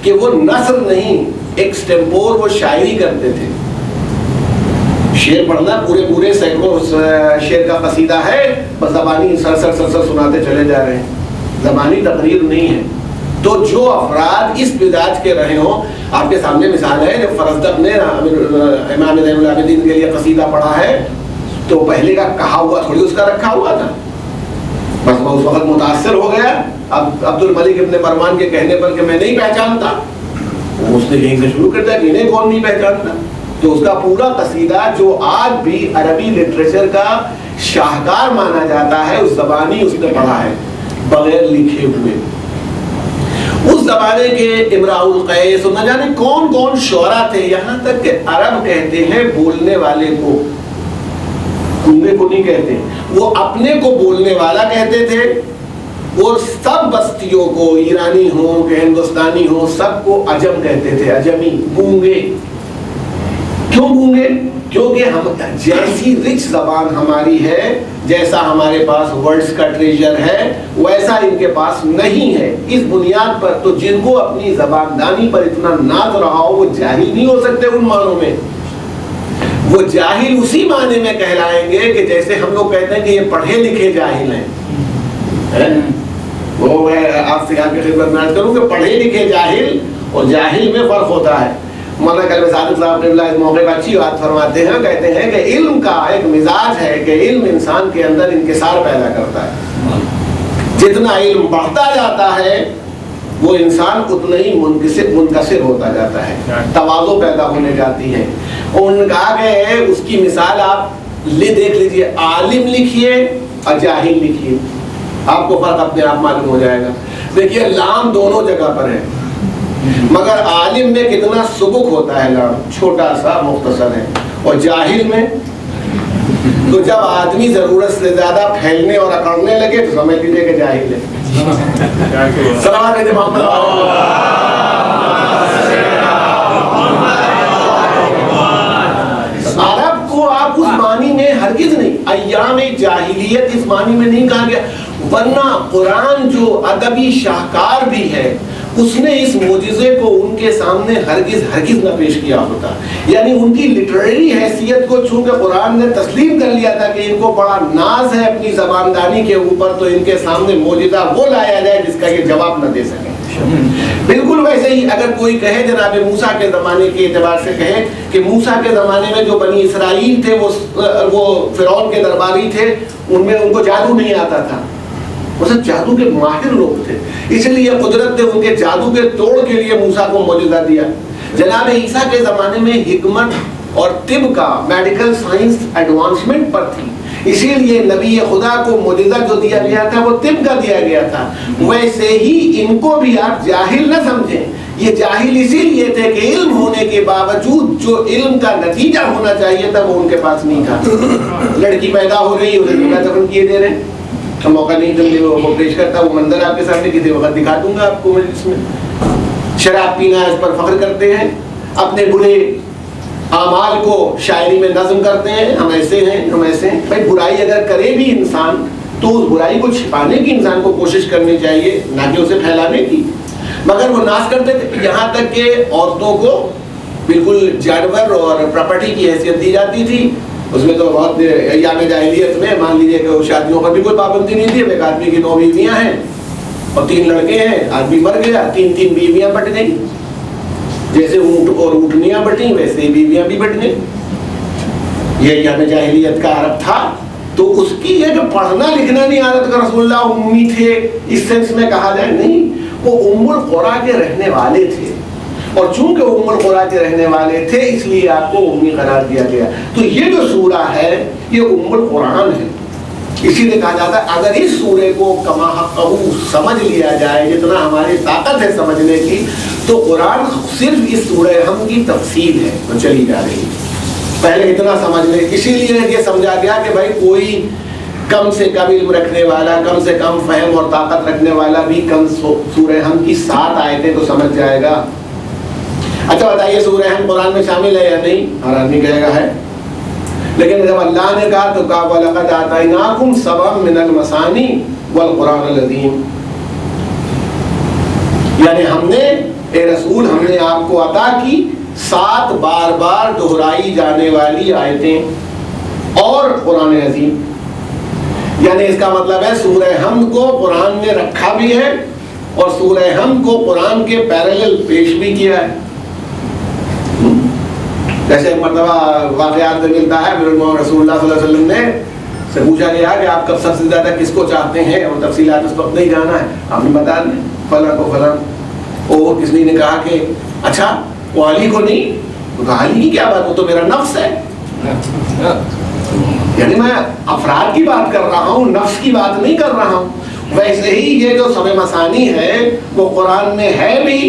کہ وہ نثر نہیں، ایکسٹمپور وہ شاعری کرتے تھے۔ شعر پڑھنا پورے سینکڑوں شعر کا قصیدہ ہے، بس زبانی سر سناتے چلے جا رہے ہیں، زبانی تقریر نہیں ہے۔ تو جو افراد اس مزاج کے رہے ہوں، آپ کے سامنے مثال ہے، جب فرزدق نے امام زین العابدین کے لیے قصیدہ پڑھا ہے تو پہلے کا کہا ہوا تھوڑی اس کا رکھا ہوا تھا، بس وہ اس وقت متاثر ہو گیا۔ اب عبد الملک ابن مروان کے کہنے پر کہ میں نہیں پہچانتا، اس نے یہیں سے شروع کر دیا کہ انہیں کون نہیں پہچانتا۔ تو اس کا پورا قصیدہ جو آج بھی عربی لٹریچر کا شاہکار مانا جاتا ہے، اس زبانی اس نے پڑھا ہے بغیر لکھے ہوئے۔ اس زمانے کے امراء القیس اور نہ جانے کون کون شعراء تھے، یہاں تک کہ عرب کہتے ہیں بولنے والے کو، گونگے کو نہیں کہتے، وہ اپنے کو بولنے والا کہتے تھے، اور سب بستیوں کو، ایرانی ہوں کہ ہندوستانی ہوں، سب کو عجم کہتے تھے، عجمی، گونگے۔ کیوں گونگے؟ کیونکہ ہم جیسی رچ زبان ہماری ہے، جیسا ہمارے پاس ورڈز کا ٹریجر ہے، ویسا ان کے پاس نہیں ہے۔ اس بنیاد پر تو جن کو اپنی زبان دانی پر اتنا ناز رہا ہو، وہ جاہل نہیں ہو سکتے ان معنوں میں۔ وہ جاہل اسی معنی میں کہلائیں گے کہ جیسے ہم لوگ کہتے ہیں کہ یہ پڑھے لکھے جاہل ہیں۔ وہ میں آپ سے آپ کی خدمت میں عرض کروں کہ پڑھے لکھے جاہل اور جاہل میں فرق ہوتا ہے۔ مولانا کلب صادق صاحب قبلہ اس موقع پر اچھی بات فرماتے ہیں، کہتے ہیں کہ علم کا ایک مزاج ہے کہ علم انسان کے اندر انکسار پیدا کرتا ہے، جتنا علم بڑھتا جاتا ہے وہ انسان اتنا ہی منکسر ہوتا جاتا ہے، تواضع پیدا ہونے جاتی ہے۔ اور انہوں نے کہا کہ اس کی مثال آپ دیکھ لیجئے، عالم لکھیے اور جاہل لکھیے، آپ کو فرق اپنے آپ معلوم ہو جائے گا۔ دیکھیے لام دونوں جگہ پر ہے، مگر عالم میں کتنا سبک ہوتا ہے، لام چھوٹا سا مختصر ہے، اور جاہل میں تو جب آدمی ضرورت سے زیادہ پھیلنے اور اکڑنے لگے تو سمجھ لیجیے کہ جاہل ہے۔ سلام علیکم محمد، عرب کو آپ اس معنی میں ہرگز نہیں، ایام جاہلیت اس معنی میں نہیں کہا گیا، ورنہ قرآن جو ادبی شاہکار بھی ہے اس نے اس معجزے کو ان کے سامنے ہرگز نہ پیش کیا ہوتا، یعنی ان کی لٹریری حیثیت کو چونکہ قرآن نے تسلیم کر لیا تھا کہ ان کو بڑا ناز ہے اپنی زباندانی کے اوپر، تو ان کے سامنے معجزہ وہ لایا جائے جس کا یہ جواب نہ دے سکے۔ بالکل ویسے ہی اگر کوئی کہے جناب موسیٰ کے زمانے کے اعتبار سے کہے کہ موسیٰ کے زمانے میں جو بنی اسرائیل تھے وہ فرعون کے درباری تھے، ان میں ان کو جادو نہیں آتا تھا، وہ سب جادو کے ماہر لوگ تھے، اس لیے قدرت نے ان کے جادو کے توڑ کے لیے موسیٰ کو معجزہ دیا۔ جناب عیسیٰ کے زمانے میں حکمت اور طب کا میڈیکل سائنس ایڈوانسمنٹ پر تھی، اسی لیے نبی خدا کو معجزہ جو دیا گیا تھا وہ طب کا دیا گیا تھا۔ ویسے ہی ان کو بھی آپ جاہل نہ سمجھیں، یہ جاہل اسی لیے تھے کہ علم ہونے کے باوجود جو علم کا نتیجہ ہونا چاہیے تھا وہ ان کے پاس نہیں تھا۔ لڑکی پیدا ہو رہی ہے، اسے دنیا دفن کیے دے رہے ہیں، موقع نہیں جب وہ پیش کرتا، وہ منظر آپ کے سامنے کسی وقت دکھا دوں گا آپ کو مجلس میں۔ شراب پینا اس پر فخر کرتے ہیں، اپنے برے اعمال کو شاعری میں نظم کرتے ہیں، ہم ایسے ہیں ہم ایسے ہیں۔ بھائی برائی اگر کرے بھی انسان تو اس برائی کو چھپانے کی انسان کو کوشش کرنی چاہیے، نہ کہ اسے پھیلانے کی، مگر وہ ناز کرتے تھے، یہاں تک کہ عورتوں کو بالکل جانور اور پراپرٹی کی حیثیت دی جاتی تھی۔ اس میں تو بہت ایام جاہلیت میں مان لیجیے کہ شادیوں پر بھی کوئی پابندی نہیں تھی، ایک آدمی کی 9 بیویاں ہیں اور 3 لڑکے ہیں، آدمی مر گیا، 3 بیویاں بٹ گئیں، جیسے اونٹ اور اونٹنیاں بٹیں ویسے ہی بیویاں بھی بٹ گئیں۔ یہ ایام جاہلیت کا عرب تھا، تو اس کی یہ کہ پڑھنا لکھنا نہیں عادت کا رسول اللہ امی تھے اس سینس میں کہا جائے نہیں، وہ ام القریٰ کے رہنے والے تھے، اور چونکہ ام القریٰ کے رہنے والے تھے اس لیے آپ کو امی قرار دیا گیا۔ تو یہ جو سورہ ہے یہ ام القرآن ہے، اسی لیے کہا جاتا ہے اگر اس سورے کو کما حقہ سمجھ لیا جائے جتنا ہماری طاقت ہے سمجھنے کی، تو قرآن صرف اس سورہ ہم کی تفصیل ہے تو چلی جا رہی ہے۔ پہلے اتنا سمجھ لیں، اسی لیے یہ سمجھا گیا کہ بھائی کوئی کم سے کم علم رکھنے والا، کم سے کم فہم اور طاقت رکھنے والا بھی کم سورہ ہم کی 7 آیتیں تو سمجھ جائے گا۔ اچھا بتائیے سورہ ہم قرآن میں شامل ہے یا نہیں؟ ہر آدمی کہے گا ہے، لیکن جب اللہ نے کہا تو کہا وَلَقَدْ آتَيْنَاكُمْ سَبْعًا مِنَ الْمَثَانِي وَالْقُرْآنِ الْعَظِيمِ، یعنی ہم نے اے رسول ہم نے آپ کو عطا کی 7 بار بار دہرائی جانے والی آیتیں اور قرآن عظیم، یعنی اس کا مطلب ہے سورہ حمد کو قرآن نے رکھا بھی ہے اور سورہ حمد کو قرآن کے پیرالل پیش بھی کیا ہے۔ جیسے ایک مرتبہ واقعات میں ملتا ہے رسول اللہ صلی اللہ علیہ وسلم نے سے پوچھا گیا کہ آپ کب سب سے زیادہ کس کو چاہتے ہیں، اور تفصیلات اس وقت نہیں جانا ہے، آپ نے بتا دیں فلاں کو فلاں، اور کسی نے کہا کہ اچھا وہ علی کو نہیں، تو کہا علی کی کیا بات، وہ تو میرا نفس ہے، یعنی میں افراد کی بات کر رہا ہوں، نفس کی بات نہیں کر رہا ہوں۔ ویسے ہی یہ جو سبع مثانی ہے وہ قرآن میں ہے بھی،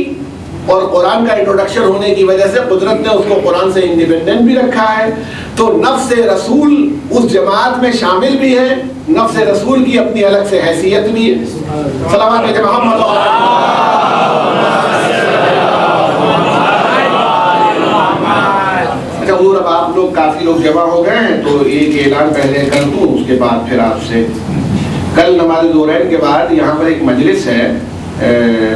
اور قرآن کا انٹروڈکشن ہونے کی وجہ سے قدرت نے اس کو قرآن سے انڈیپینڈنٹ بھی رکھا ہے، تو نفس رسول اس جماعت میں شامل بھی ہے، نفس رسول کی اپنی الگ سے حیثیت بھی ہے۔ صلوات بھیجیں محمد۔ اچھا حضور اب آپ لوگ کافی لوگ جمع ہو گئے ہیں تو ایک اعلان پہلے کر دوں، اس کے بعد پھر آپ سے کل نماز ظہرین کے بعد یہاں پر ایک مجلس ہے،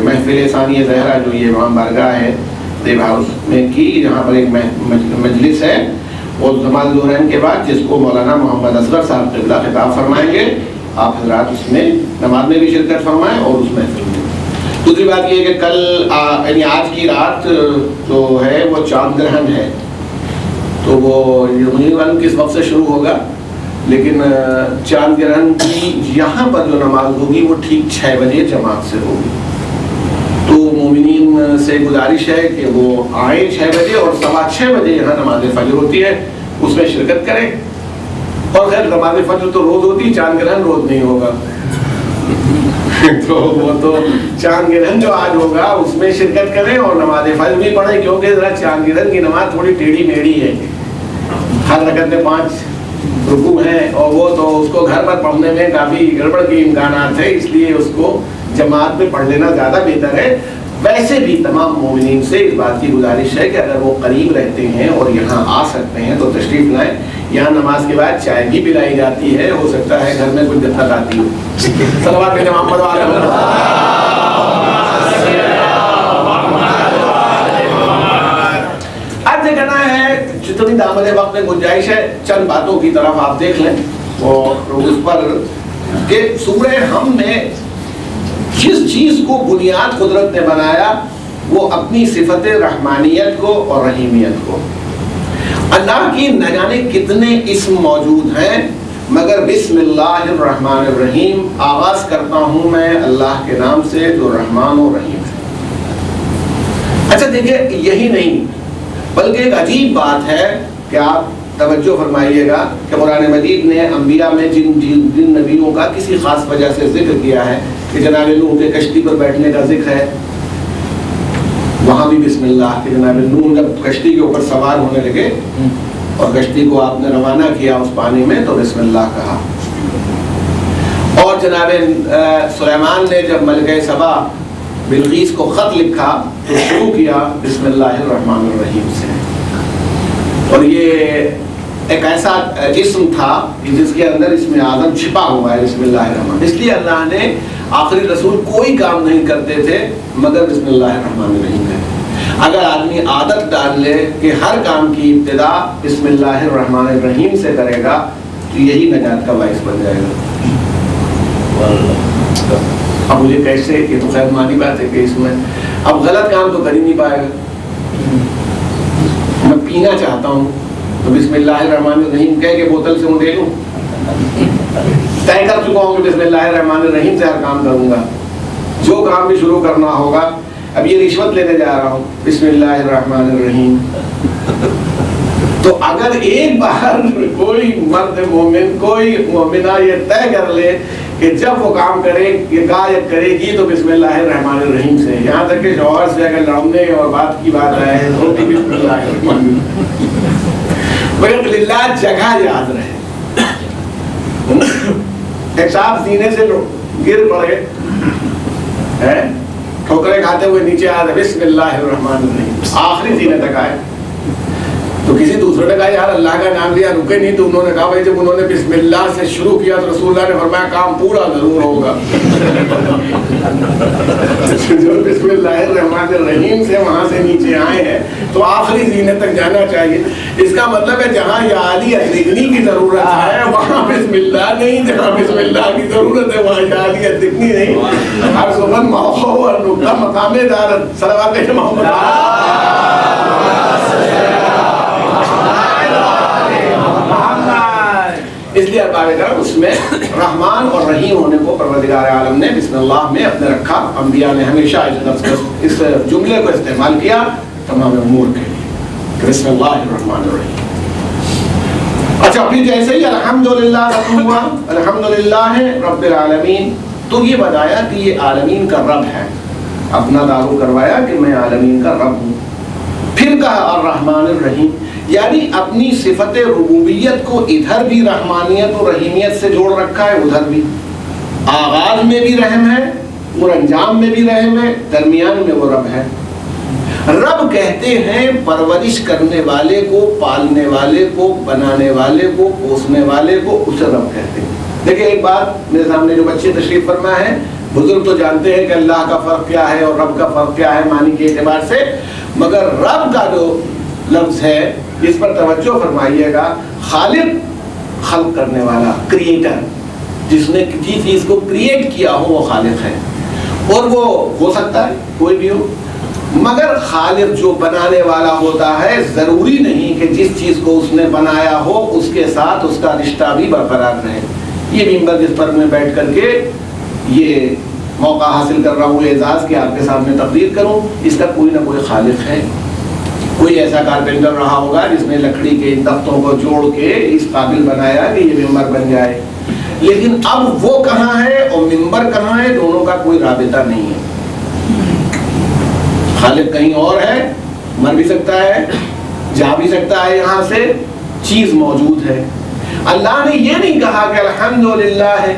محفل ثانیہ زہرا جو یہ امام بارگاہ ہے دیو ہاؤس میں کی، یہاں پر ایک مجلس ہے، اور نماز ظہرین کے بعد جس کو مولانا محمد اصغر صاحب قبلہ خطاب فرمائیں گے، آپ حضرات اس میں نماز میں بھی شرکت فرمائیں اور اس محفل میں دوسری بات یہ ہے کہ کل یعنی آج کی رات جو ہے وہ چاند گرہن ہے، تو وہ مجھے معلوم کس وقت سے شروع ہوگا، لیکن چاند گرہن کی یہاں پر جو نماز ہوگی وہ ٹھیک 6 بجے جماعت سے ہوگی. تو مومنین سے گزارش ہے کہ وہ آئیں 6 بجے، اور 6:15 بجے یہاں نماز فجر ہوتی ہے، اس میں شرکت کریں. اور خیر نماز فجر تو روز ہوتی، چاند گرہن روز نہیں ہوگا. تو وہ تو چاند گرہن جو آج ہوگا اس میں شرکت کریں اور نماز فجر بھی پڑھیں، کیونکہ ذرا چاند گرہن کی نماز تھوڑی ٹیڑھی میڑھی ہے. ہر رکعت میں 5 رکوع ہیں، اور وہ تو اس کو گھر پر پڑھنے میں کافی گڑبڑ کے امکانات ہیں، اس لیے اس کو جماعت میں پڑھ لینا زیادہ بہتر ہے. ویسے بھی تمام مومنین سے اس بات کی گزارش ہے کہ اگر وہ قریب رہتے ہیں اور یہاں آ سکتے ہیں تو تشریف لائیں. یہاں نماز کے بعد چائے بھی پلائی جاتی ہے، ہو سکتا ہے گھر میں کچھ دقت آتی ہو. صلوات پہ محمد وعلیہ اب دیکھنا ہے جتنی دامن وقت میں گنجائش ہے چند باتوں کی طرف آپ دیکھ لیں اور اس پر کہ سورہ ہم میں جس چیز کو بنیاد قدرت نے بنایا وہ اپنی صفت رحمانیت کو اور رحیمیت کو. اللہ کی نہ جانے کتنے اسم موجود ہیں، مگر بسم اللہ الرحمن الرحیم آغاز کرتا ہوں میں اللہ کے نام سے جو رحمان و رحیم ہے. اچھا دیکھیں، یہی نہیں بلکہ ایک عجیب بات ہے کہ آپ توجہ فرمائیے گا کہ قرآن مجید نے انبیاء میں جن نبیوں کا کسی خاص وجہ سے ذکر کیا ہے کہ جناب نوح کے کشتی پر بیٹھنے کا ذکر ہے، وہاں بھی بسم اللہ. کہ جناب نوح جب کشتی کے اوپر سوار ہونے لگے اور کشتی کو آپ نے روانہ کیا اس پانی میں تو بسم اللہ کہا. اور جناب سلیمان نے جب ملکہ سبا بلقیس کو خط لکھا تو شروع کیا بسم اللہ الرحمن الرحیم سے. اور یہ ایک ایسا اسم تھا جس کے اندر اسم اعظم چھپا ہوا ہے بسم اللہ الرحمن. اس لیے اللہ نے آخری رسول کوئی کام نہیں کرتے تھے مگر بسم اللہ الرحمن الرحیم ہے. اگر آدمی عادت ڈال لے کہ ہر کام کی ابتدا بسم اللہ الرحمن الرحیم سے کرے گا تو یہی نجات کا باعث بن جائے گا. اب مجھے کیسے، یہ تو خیر مانی بات ہے کہ اس میں اب غلط کام تو کر ہی نہیں پائے گا. میں پینا چاہتا ہوں تو بسم اللہ الرحمن الرحیم کہہ کے بوتل سے دے لوں، طے کر چکا ہوں کہ بسم اللہ الرحمن الرحیم سے ہر کام کروں گا. جو کام بھی شروع کرنا ہوگا، اب یہ رشوت لینے جا رہا ہوں بسم اللہ الرحمن الرحیم. تو اگر ایک بار کوئی مرد مومن، کوئی مومنہ یہ طے کر لے کہ جب وہ کام کرے، یہ غائب کرے گی تو بسم اللہ الرحمن الرحیم سے، یہاں تک کہ شوہر سے اگر لڑنے اور بات کی بات آئے تو بھی بسم اللہ الرحمن الرحیم. للہ جگہ یاد رہے. ایک صاحب سینے سے گر پڑے، ٹھوکریں کھاتے ہوئے نیچے آئے بسم اللہ الرحمن الرحیم، آخری سینے تک آئے. تو کسی دوسرے نے کہا یار اللہ کا نام لیا رکے نہیں، تو انہوں نے کہا بھائی جب انہوں نے بسم اللہ سے شروع کیا تو رسول اللہ نے فرمایا کام پورا ضرور ہوگا. جو بسم اللہ الرحمن الرحیم سے وہاں سے نیچے آئے ہیں تو آخری زینے تک جانا چاہیے. اس کا مطلب ہے جہاں یا علی ادرکنی کی ضرورت ہے وہاں بسم اللہ نہیں، جہاں بسم اللہ کی ضرورت ہے وہاں یا علی ادرکنی نہیں. ہر صبح موقع اور نقطہ مقام دارت صلوات محمد. اس لیے ارباب کرم اس میں رحمان اور رحیم ہونے کو پروردگار عالم نے بسم اللہ میں اپنے رکھا. انبیاء نے ہمیشہ اس جملے کو استعمال کیا تمام امور کے لیے، بسم اللہ الرحمن الرحیم. اچھا پھر جیسے ہی الحمدللہ ختم ہوا، الحمدللہ رب العالمین، تو یہ بتایا کہ یہ عالمین کا رب ہے، اپنا دعویٰ کروایا کہ میں عالمین کا رب ہوں. پھر کہا الرحمن الرحیم، یعنی اپنی صفت ربوبیت کو ادھر بھی رحمانیت اور رحیمیت سے جوڑ رکھا ہے، ادھر بھی. آغاز میں بھی رحم ہے اور انجام میں بھی رحم ہے، درمیان میں وہ رب ہے. رب کہتے ہیں پرورش کرنے والے کو، پالنے والے کو، بنانے والے کو، پوسنے والے کو، اسے رب کہتے ہیں. دیکھیں ایک بات، میرے سامنے جو بچے تشریف فرما ہے، بزرگ تو جانتے ہیں کہ اللہ کا فرق کیا ہے اور رب کا فرق کیا ہے معنی کے اعتبار سے، مگر رب کا جو لفظ ہے اس پر توجہ فرمائیے گا. خالق، خلق کرنے والا، کریٹر، جس نے کسی چیز کو کریٹ کیا ہو وہ خالق ہے. اور وہ ہو سکتا ہے کوئی بھی ہو، مگر خالق جو بنانے والا ہوتا ہے ضروری نہیں کہ جس چیز کو اس نے بنایا ہو اس کے ساتھ اس کا رشتہ بھی برقرار رہے۔ یہ ممبر جس پر میں بیٹھ کر کے یہ موقع حاصل کر رہا ہوں اعزاز کہ آپ کے سامنے تقریر کروں، اس کا کوئی نہ کوئی خالق ہے۔ کوئی ایسا کارپینٹر رہا ہوگا جس نے لکڑی کے ان تختوں کو جوڑ کے اس قابل بنایا کہ یہ ممبر بن جائے، لیکن اب وہ کہاں ہے اور ممبر کہاں ہے، دونوں کا کوئی رابطہ نہیں ہے۔ خالق کہیں اور ہے، مر بھی سکتا ہے، جا بھی سکتا ہے، یہاں سے چیز موجود ہے۔ اللہ نے یہ نہیں کہا کہ الحمدللہ ہے،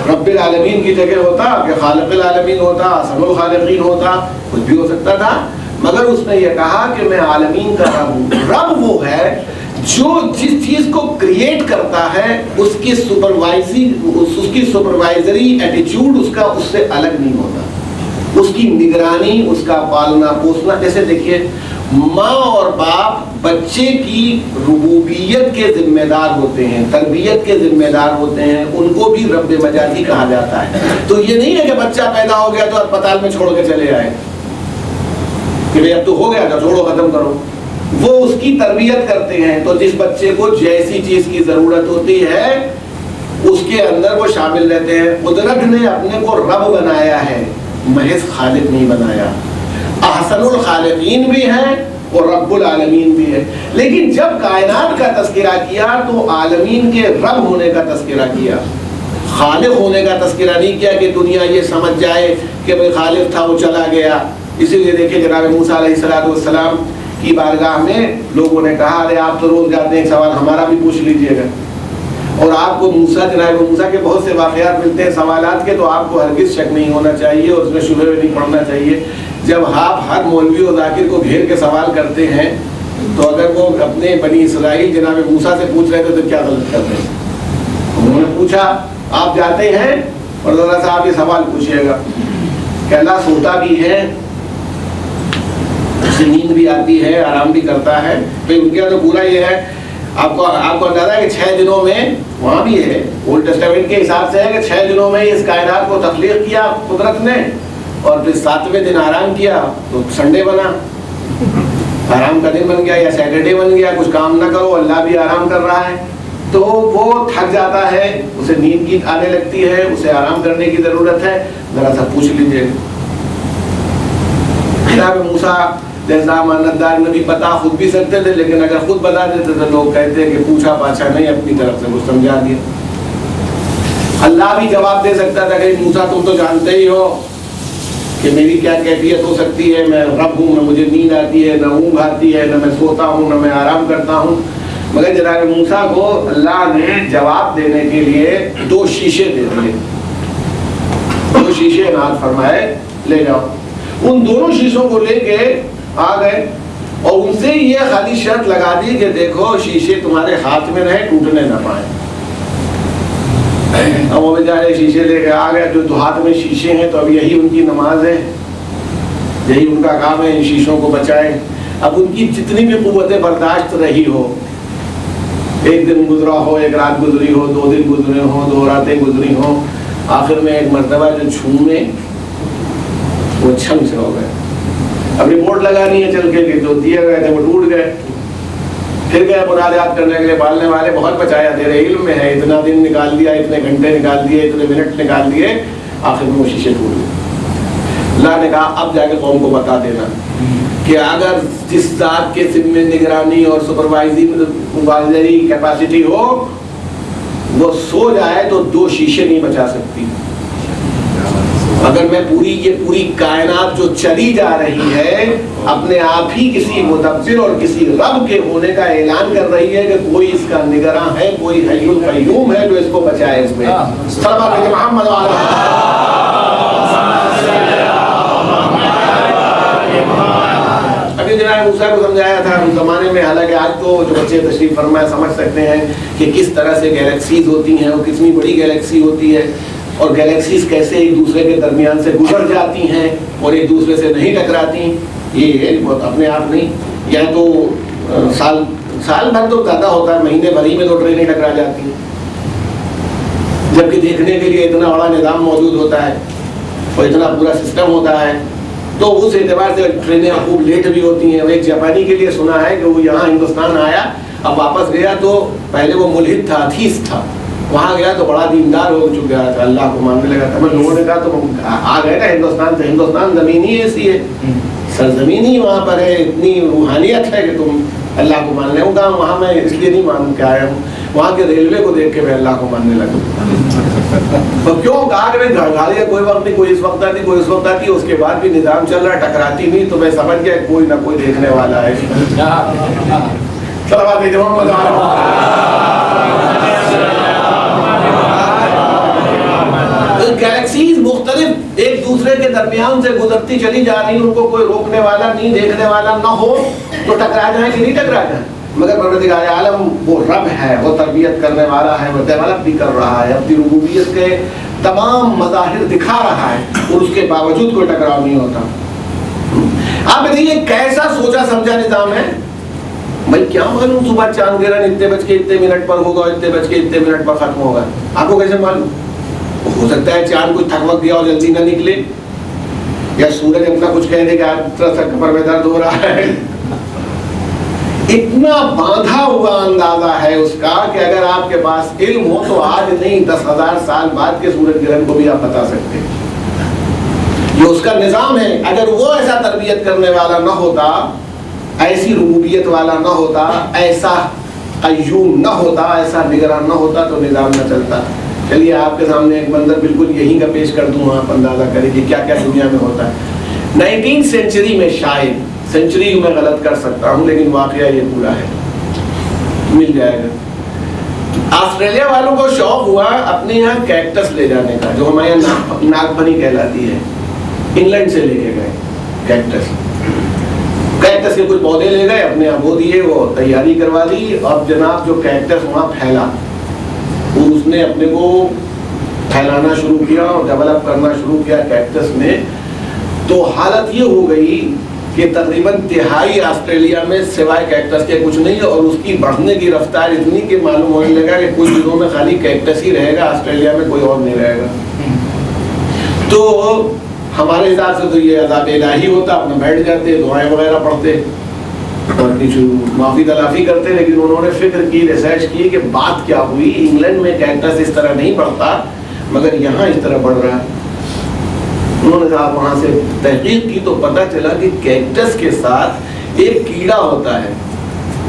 رب العالمین کی جگہ ہوتا کہ خالق العالمین ہوتا، احسن الخالقین ہوتا، کچھ بھی ہو سکتا تھا، مگر اس نے یہ کہا کہ میں عالمین کا رب ہوں۔ رب وہ ہے جو جس چیز کو کریٹ کرتا ہے اس کی سپروائزری ایٹیچیوڈ اس کا اس سے الگ نہیں ہوتا، اس کی نگرانی، اس کا پالنا پوسنا۔ جیسے دیکھیے ماں اور باپ بچے کی ربوبیت کے ذمہ دار ہوتے ہیں، تربیت کے ذمہ دار ہوتے ہیں، ان کو بھی رب مجازی کہا جاتا ہے۔ تو یہ نہیں ہے کہ بچہ پیدا ہو گیا تو اسپتال میں چھوڑ کے چلے آئے کہ بھئی اب تو ہو گیا تھا، چھوڑو ختم کرو۔ وہ اس کی تربیت کرتے ہیں، تو جس بچے کو جیسی چیز کی ضرورت ہوتی ہے اس کے اندر وہ شامل رہتے ہیں۔ قدرت نے اپنے کو رب بنایا ہے، محض خالق نہیں بنایا۔ احسن الخالقین بھی ہے اور رب العالمین بھی ہے، لیکن جب کائنات کا تذکرہ کیا تو عالمین کے رب ہونے کا تذکرہ کیا، خالق ہونے کا تذکرہ نہیں کیا کہ دنیا یہ سمجھ جائے کہ بھئی خالق تھا وہ چلا گیا۔ اسی لیے دیکھیں جناب موسیٰ علیہ السلام کی بارگاہ میں لوگوں نے کہا ارے آپ تو روز جاتے ہیں، ایک سوال ہمارا بھی پوچھ لیجئے گا۔ اور آپ کو جناب موسیٰ کے بہت سے واقعات ملتے ہیں سوالات کے، تو آپ کو ہرگز شک نہیں ہونا چاہیے اور اس میں شبہ میں نہیں پڑنا چاہیے۔ جب آپ ہر مولوی اور ذاکر کو گھیر کے سوال کرتے ہیں تو اگر وہ اپنے بنی اسرائیل جناب موسیٰ سے پوچھ رہے تھے تو کیا غلط کرتے ہیں؟ انہوں نے پوچھا آپ جاتے ہیں اور ذرا سا آپ یہ سوال پوچھئے گا کہ اللہ سوتا بھی ہے، اسے نیند بھی آتی ہے، آرام بھی کرتا ہے، تو ان کا تو پورا یہ ہے۔ آپ کو اندازہ ہے کہ 6 دنوں میں، وہاں بھی ہے اولڈ ٹیسٹامنٹ کے حساب سے ہے کہ 6 دنوں میں اس کائنات کو تخلیق کیا قدرت نے، اور پھر 7ویں دن آرام کیا تو سنڈے بنا، آرام کا دن بن گیا یا سیٹرڈے بن گیا۔ کچھ کام نہ کرو، اللہ بھی آرام کر رہا ہے، تو وہ تھک جاتا ہے، اسے نیند کی آنے لگتی ہے، اسے آرام کرنے کی ضرورت ہے۔ ذرا سا پوچھ لیجیے جناب موسیٰ جیسا امانتدار نبی بتا خود بھی سکتے تھے، لیکن اگر خود بتا دیتے تو لوگ کہتے ہیں کہ پوچھا پاچھا نہیں، اپنی طرف سے کچھ سمجھا دیا۔ اللہ بھی جواب دے سکتا تھا کہ موسیٰ تم تو جانتے ہی ہو کہ میری کیا کیفیت ہو سکتی ہے، میں رب ہوں، نہ مجھے نیند آتی ہے، نہ اونگ آتی ہے، نہ میں سوتا ہوں، نہ میں آرام کرتا ہوں۔ مگر جناب موسیٰ کو اللہ نے جواب دینے کے لیے 2 شیشے دے دیے، 2 شیشے عنایت فرمائے لے جاؤ۔ ان دونوں شیشوں کو لے کے آ گئے اور ان سے یہ خالی شرط لگا دی کہ دیکھو شیشے تمہارے ہاتھ میں رہے، ٹوٹنے نہ پائیں۔ اب وہ بیچارے شیشے لے کے آ گئے، جو ہاتھ میں شیشے ہیں تو اب یہی ان کی نماز ہے، یہی ان کا کام ہے، ان شیشوں کو بچائیں۔ اب ان کی جتنی بھی قوت برداشت رہی ہو، ایک دن گزرا ہو، ایک رات گزری ہو، 2 دن گزرے ہوں، 2 راتیں گزری ہوں، آخر میں ایک مرتبہ جو چھومے وہ چھم سے ہو گئے۔ اب رپورٹ لگانی ہے چل کے کہ جو دیے گئے تھے وہ ٹوٹ گئے۔ پھر گئے مناجات کرنے کے لیے، پالنے والے بہت بچایا، تیرے علم میں ہے، اتنا دن نکال دیا، اتنے گھنٹے نکال دیے، اتنے منٹ نکال دیے، آخر میں وہ شیشے ٹوٹ گئے۔ اللہ نے کہا اب جا کے قوم کو بتا دینا کہ اگر جس ذات کے ذمہ نگرانی اور سپروائزری کیپیسٹی ہو وہ سو جائے تو 2 شیشے نہیں بچا سکتی۔ اگر میں یہ پوری کائنات جو چلی جا رہی ہے اپنے آپ ہی کسی مدبر اور کسی رب کے ہونے کا اعلان کر رہی ہے کہ کوئی اس کا نگراں ہے، کوئی حی القیوم ہے جو اس کو بچائے۔ اس میں محمد ابھی جناب موسیٰ کو سمجھایا تھا اس زمانے میں، حالانکہ آج تو جو بچے تشریف فرمائے سمجھ سکتے ہیں کہ کس طرح سے گیلیکسیز ہوتی ہیں اور کتنی بڑی گیلیکسی ہوتی ہے، اور گیلیکسیز کیسے ایک دوسرے کے درمیان سے گزر جاتی ہیں اور ایک دوسرے سے نہیں ٹکراتی۔ یہ اپنے آپ نہیں، یا تو سال بھر تو زیادہ ہوتا ہے، مہینے بھر ہی میں تو ٹرینیں ٹکرا جاتی ہیں۔ جبکہ دیکھنے کے لیے اتنا بڑا نظام موجود ہوتا ہے اور اتنا پورا سسٹم ہوتا ہے. تو اس اعتبار سے ٹرینیں خوب لیٹ بھی ہوتی ہیں. ایک جاپانی کے لیے سنا ہے کہ وہ یہاں ہندوستان آیا, اب واپس گیا تو پہلے وہ ملحد تھا, اتھیسٹ تھا, وہاں گیا تو بڑا دیندار ہو چکا تھا, اللہ کو ماننے لگا تھا. لوگوں نے کہا تم آ گئے نا ہندوستان سے, ہندوستان زمین ہی ایسی ہے, سرزمین ہی وہاں پر ہے, اتنی روحانیت ہے کہ تم اللہ کو مان لیں. وہ کہا وہاں میں اس لیے نہیں مان کے آیا ہوں, وہاں کے ریلوے کو دیکھ کے میں اللہ کو ماننے لگا. تو کیوں کہا کہ گاڑیاں کوئی وقت نہیں, کوئی اس وقت آتی, کوئی اس وقت آتی, اس کے بعد بھی نظام چل رہا, ٹکراتی نہیں, تو میں سمجھ گیا کوئی نہ کوئی دیکھنے والا ہے. گیلیکسیز مختلف ایک دوسرے کے درمیان سے گزرتی چلی جا رہی, ان کو کوئی روکنے والا نہیں, دیکھنے والا نہ ہو تو ٹکرا جائیں کہ نہیں ٹکرا جائیں. مگر پروردگار عالم وہ رب ہے, وہ تربیت کرنے والا ہے, وہ ڈیولپ بھی کر رہا ہے, اپنی ربوبیت کے تمام مظاہر دکھا رہا ہے, اور اس کے باوجود کوئی ٹکراؤ نہیں ہوتا. آپ بتائیے کیسا سوچا سمجھا نظام ہے. بھائی کیا معلوم صبح چاند گرہن اتنے بج کے اتنے منٹ پر ہوگا, اتنے بج کے اتنے منٹ پر ختم ہوگا, آپ کو کیسے معلوم؟ ہو سکتا ہے چاند کوئی تھکوک دیا اور جلدی نہ نکلے, یا سورج اپنا کچھ کہہ دے کہ آج کمر میں درد ہو رہا ہے. اتنا باندھا ہوا اندازہ ہے اس کا کہ اگر آپ کے پاس علم ہو تو آج نہیں 10,000 سال بعد کے سورج گرہن کو بھی آپ بتا سکتے ہیں. یہ اس کا نظام ہے. اگر وہ ایسا تربیت کرنے والا نہ ہوتا, ایسی ربوبیت والا نہ ہوتا, ایسا قیوم نہ ہوتا, ایسا نگران نہ ہوتا تو نظام نہ چلتا. چلیے آپ کے سامنے ایک منظر بالکل یہی کا پیش کر دوں, آپ اندازہ کریں کہ کیا کیا دنیا میں ہوتا ہے. 19 سینچری میں, شاید سینچری میں غلط کر سکتا ہوں لیکن واقعہ یہ پورا ہے, مل جائے گا. آسٹریلیا والوں کو شوق ہوا اپنے یہاں کیکٹس لے جانے کا, جو ہمارے یہاں ناگ پھنی کہلاتی ہے. انگلینڈ سے لے کے گئے کیکٹس کے کچھ پودے لے گئے, اپنے یہاں بو دیے, وہ تیاری کروا لی. اب جناب جو کیکٹس وہاں پھیلا, اس نے اپنے کو پھیلانا شروع کیا اور ڈیولپ کرنا شروع کیا کیکٹس نے. تو حالت یہ ہو گئی کہ تقریباً تہائی آسٹریلیا میں سوائے کیکٹس کے کچھ نہیں, اور اس کی بڑھنے کی رفتار اتنی کہ معلوم ہونے لگا کہ کچھ دنوں میں خالی کیکٹس ہی رہے گا, آسٹریلیا میں کوئی اور نہیں رہے گا. تو ہمارے حساب سے تو یہ عذاب الہی ہوتا, اپنا بیٹھ جاتے, دعائیں وغیرہ پڑھتے اور کچھ معافی تلافی کرتے. لیکن انہوں نے فکر کی, ریسرچ کی کہ بات کیا ہوئی. انگلینڈ میں کیکٹس اس طرح نہیں بڑھتا مگر یہاں اس طرح بڑھ رہا ہے. انہوں نے وہاں سے تحقیق کی تو پتہ چلا کہ کیکٹس کے ساتھ ایک کیڑا ہوتا ہے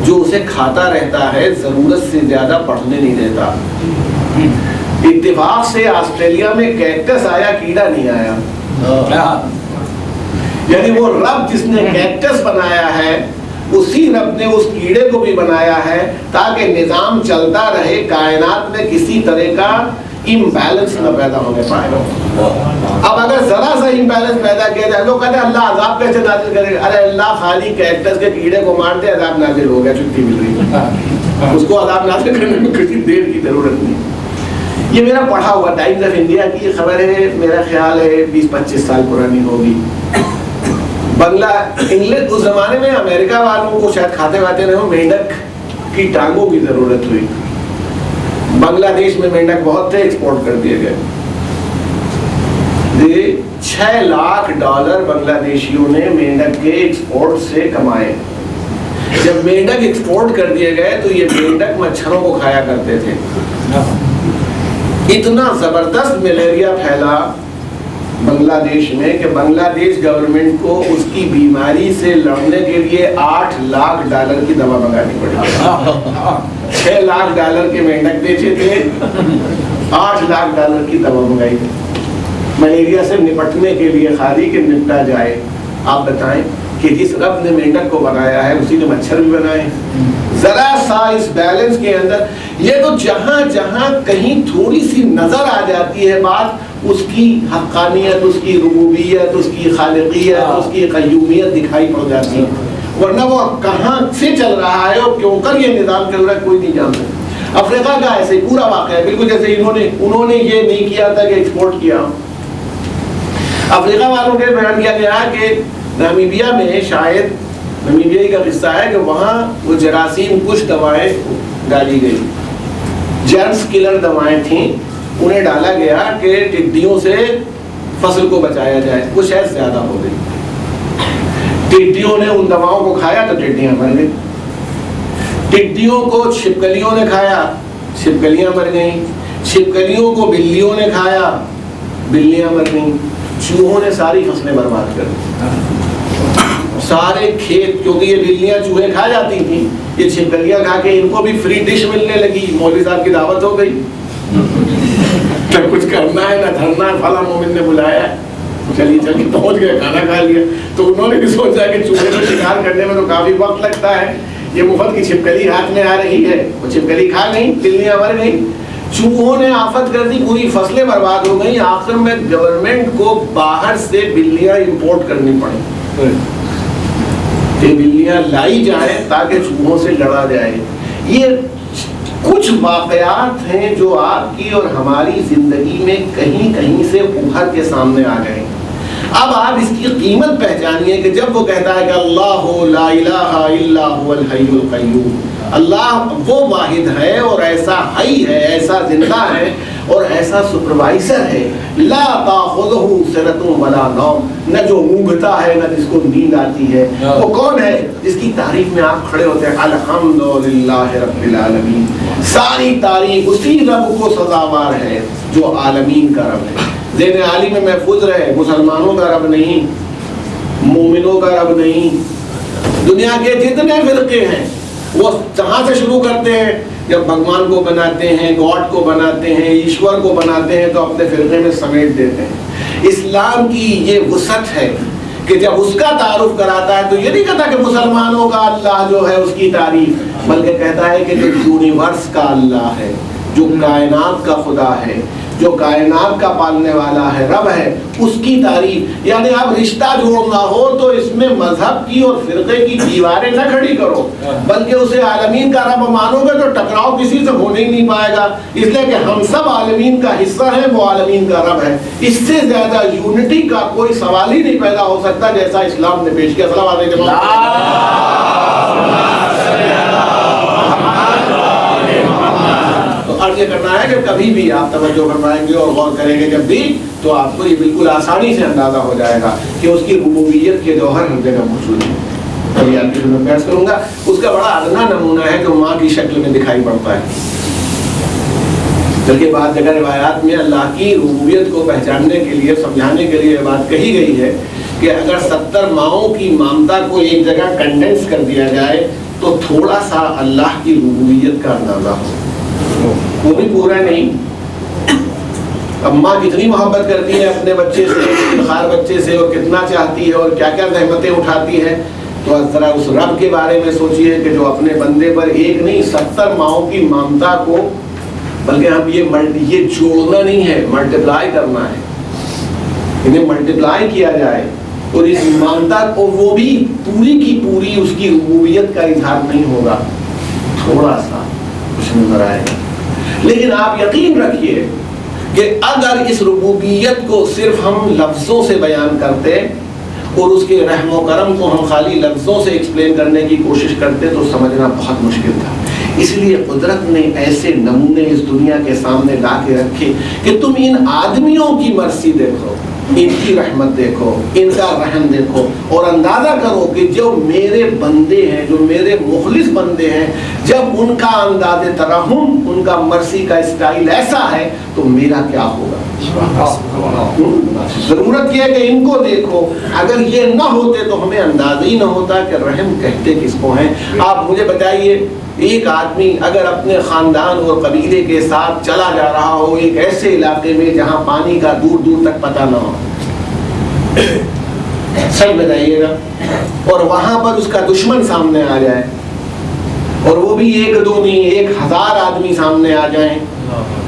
جو اسے کھاتا رہتا ہے, ضرورت سے زیادہ بڑھنے نہیں دیتا. اتفاق سے آسٹریلیا میں کیکٹس آیا, کیڑا نہیں آیا. یعنی وہ رب جس نے کیکٹس بنایا ہے اسی رب نے اس کیڑے کو بھی بنایا ہے تاکہ نظام چلتا رہے, کائنات میں کسی طرح کا امبیلنس نہ پیدا ہونے پائے. اب اگر ذرا سا امبیلنس پیدا کیا جائے, لوگ کہتے ہیں اللہ عذاب کیسے نازل کرے گا. ارے اللہ خالی کیکٹس کے کیڑے کو مار دے, عذاب نازل ہو گیا, چھٹی مل رہی ہے. اس کو عذاب نازل کرنے میں کسی دیر کی ضرورت نہیں. یہ میرا پڑھا ہوا ٹائمز آف انڈیا کی خبر ہے, میرا خیال ہے 20-25 سال پرانی ہوگی. بنگلہ انگلینڈ اس زمانے میں امریکہ والوں کو شاید کھاتے واتے رہے ہو, مینڈک کی ٹانگوں کی ضرورت ہوئی. بنگلہ دیش میں مینڈک بہت تھے, ایکسپورٹ کر دیے گئے. $6 لاکھ بنگلہ دیشیوں نے مینڈک کے ایکسپورٹ سے کمائے. جب مینڈک ایکسپورٹ کر دیے گئے تو یہ مینڈک مچھروں کو کھایا کرتے تھے. اتنا زبردست ملیریا پھیلا بنگلہ دیش میں کہ بنگلہ دیش گورنمنٹ کو اس کی بیماری سے لڑنے کے لیے $8 لاکھ کی دوا منگانی پڑی. $6 لاکھ کے مینڈک بیچے تھے, $8 لاکھ کی دوا منگائی ملیریا سے نپٹنے کے لیے, خالی کہ نپٹا جائے. آپ بتائیں کہ جس رب نے مینڈک کو بنایا ہے اسی نے مچھر بھی بنائے. ذرا سا اس بیلنس کے اندر, یہ تو جہاں جہاں کہیں تھوڑی سی نظر آ جاتی ہے بات, اس کی حقانیت, اس کی ربوبیت, اس کی خالقیت, اس کی قیومیت دکھائی پڑ جاتی ہے. ورنہ وہ کہاں سے چل رہا ہے اور کیوں کر یہ نظام چل رہا ہے کوئی نہیں جانتا. افریقہ کا ایسے پورا واقعہ ہے, بالکل جیسے انہوں نے یہ نہیں کیا تھا کہ ایکسپورٹ کیا. افریقہ والوں کے بیان کیا گیا کہ نامیبیا میں, شاید نامیبیا کا قصہ ہے کہ وہاں وہ جراثیم کش دوائیں ڈالی گئی, جرمز کلر دوائیں تھیں, انہیں ڈالا گیا کہ ٹڈیوں سے فصل کو بچایا جائے، وہ شاید زیادہ ہو گئی، ٹڈیوں نے ان دواؤں کو کھایا تو ٹڈیاں مر گئی، ٹڈیوں کو چھپکلیوں نے کھایا، چھپکلیاں مر گئیں، چھپکلیوں کو بلیوں نے کھایا، بلیاں مر گئیں، چوہوں نے ساری فصلیں برباد کر دی، سارے کھیت، کیونکہ یہ بلیاں چوہے کھا جاتی تھیں، یہ چھپکلیاں کھا کے ان کو بھی فری ڈش ملنے لگی، مولوی صاحب کی دعوت ہو گئی، نہ کچھ کرنا ہے نہ دھرنا ہے، فلاں مومن نے بلایا ہے، چلیے چلیے پہنچ گئے، کھانا کھا لیا۔ تو انہوں نے بھی سوچا کہ چوہے کو شکار کرنے میں تو کافی وقت لگتا ہے، یہ مفت کی چھپکلی ہاتھ میں آ رہی ہے، وہ چھپکلی کھا گئی، بلیاں مر گئی، چوہوں نے آفت کر دی، پوری فصلیں برباد ہو گئی، آخر میں گورنمنٹ کو باہر سے بلیاں امپورٹ کرنی پڑی کہ بلیاں لائی جائیں تاکہ چوہوں سے لڑا جائے۔ یہ کچھ واقعات ہیں جو آپ کی اور ہماری زندگی میں کہیں کہیں سے ابھر کے سامنے آ گئے۔ اب آپ اس کی قیمت پہچانیے کہ جب وہ کہتا ہے کہ اللہ لا الہ الا هو الحی القیوم، اللہ وہ واحد ہے اور ایسا حی ہے، ایسا زندہ ہے اور ایسا سپروائزر ہے، لا تاخذہ سنۃ ولا نوم، نہ جو اونگتا ہے نہ جس کو نیند آتی ہے۔ وہ کون ہے جس کی تعریف میں آپ کھڑے ہوتے ہیں الحمدللہ رب العالمین، ساری تعریف اسی رب کو سزاوار ہے جو عالمین کا رب ہے۔ ذہن عالی میں محفوظ رہے، مسلمانوں کا رب نہیں، مومنوں کا رب نہیں، دنیا کے جتنے فرقے ہیں وہ جہاں سے شروع کرتے ہیں، جب بھگوان کو بناتے ہیں، گاڈ کو بناتے ہیں، ایشور کو بناتے ہیں تو اپنے فرقے میں سمیٹ دیتے ہیں۔ اسلام کی یہ وسعت ہے کہ جب اس کا تعارف کراتا ہے تو یہ نہیں کہتا کہ مسلمانوں کا اللہ جو ہے اس کی تعریف، بلکہ کہتا ہے کہ جو یونیورس کا اللہ ہے، جو کائنات کا خدا ہے، جو کائنات کا پالنے والا ہے، رب ہے، اس کی تعریف۔ یعنی اب رشتہ جوڑنا ہو تو اس میں مذہب کی اور فرقے کی دیواریں نہ کھڑی کرو، بلکہ اسے عالمین کا رب مانو گے تو ٹکراؤ کسی سے ہونے ہی نہیں پائے گا، اس لیے کہ ہم سب عالمین کا حصہ ہیں، وہ عالمین کا رب ہے۔ اس سے زیادہ یونٹی کا کوئی سوال ہی نہیں پیدا ہو سکتا جیسا اسلام نے پیش کیا۔ السلام علیکم۔ عرض یہ کرنا ہے کہ کبھی بھی آپ توجہ فرمائیں گے اور غور کریں گے جب بھی، تو آپ کو یہ بالکل آسانی سے اندازہ ہو جائے گا کہ اس کی ربوبیت کے جوہر ہر جگہ موجود ہے۔ ابھی آپ کی خدمت پیش کروں گا، اس کا بڑا ادنا نمونہ ہے جو ماں کی شکل میں دکھائی پڑتا ہے، بلکہ بعض جگہ روایات میں اللہ کی ربوبیت کو پہچاننے کے لیے، سمجھانے کے لیے بات کہی گئی ہے کہ اگر 70 ماؤں کی مامتا کو ایک جگہ کنڈینس کر دیا جائے تو تھوڑا سا اللہ کی ربوبیت کا اندازہ ہو، وہ بھی پورا نہیں۔ اب ماں کتنی محبت کرتی ہے اپنے بچے سے، بخار بچے سے، اور کتنا چاہتی ہے اور کیا کیا زحمتیں اٹھاتی ہے، تو ذرا اس رب کے بارے میں سوچئے کہ جو اپنے بندے پر ایک نہیں 70 ماؤں کی مامتا کو، بلکہ ہم یہ جوڑنا نہیں ہے، ملٹیپلائی کرنا ہے، انہیں ملٹیپلائی کیا جائے، اور اس مامتا کو وہ بھی پوری کی پوری اس کی ربوبیت کا اظہار نہیں ہوگا، تھوڑا سا کچھ نظر آئے گا۔ لیکن آپ یقین رکھیے کہ اگر اس ربوبیت کو صرف ہم لفظوں سے بیان کرتے اور اس کے رحم و کرم کو ہم خالی لفظوں سے ایکسپلین کرنے کی کوشش کرتے تو سمجھنا بہت مشکل تھا۔ اس لیے قدرت نے ایسے نمونے اس دنیا کے سامنے لا کے رکھے کہ تم ان آدمیوں کی مرسی دیکھو، ان کی رحمت دیکھو، ان کا رحم دیکھو، اور اندازہ کرو کہ جو میرے بندے ہیں، جو میرے مخلص بندے ہیں، جب ان کا انداز ترحم، ان کا مرسی کا اسٹائل ایسا ہے تو میرا کیا ہوگا۔ ضرورت یہ ہے کہ ان کو دیکھو، اگر یہ نہ ہوتے تو ہمیں اندازہ ہی نہ ہوتا کہ رحم کہتے کس کو ہیں۔ آپ مجھے بتائیے، ایک آدمی اگر اپنے خاندان اور قبیلے کے ساتھ چلا جا رہا ہو ایک ایسے علاقے میں جہاں پانی کا دور دور تک پتہ نہ ہو، سچ بتائیے گا، اور وہاں پر اس کا دشمن سامنے آ جائے، اور وہ بھی ایک دو نہیں 1000 آدمی سامنے آ جائیں،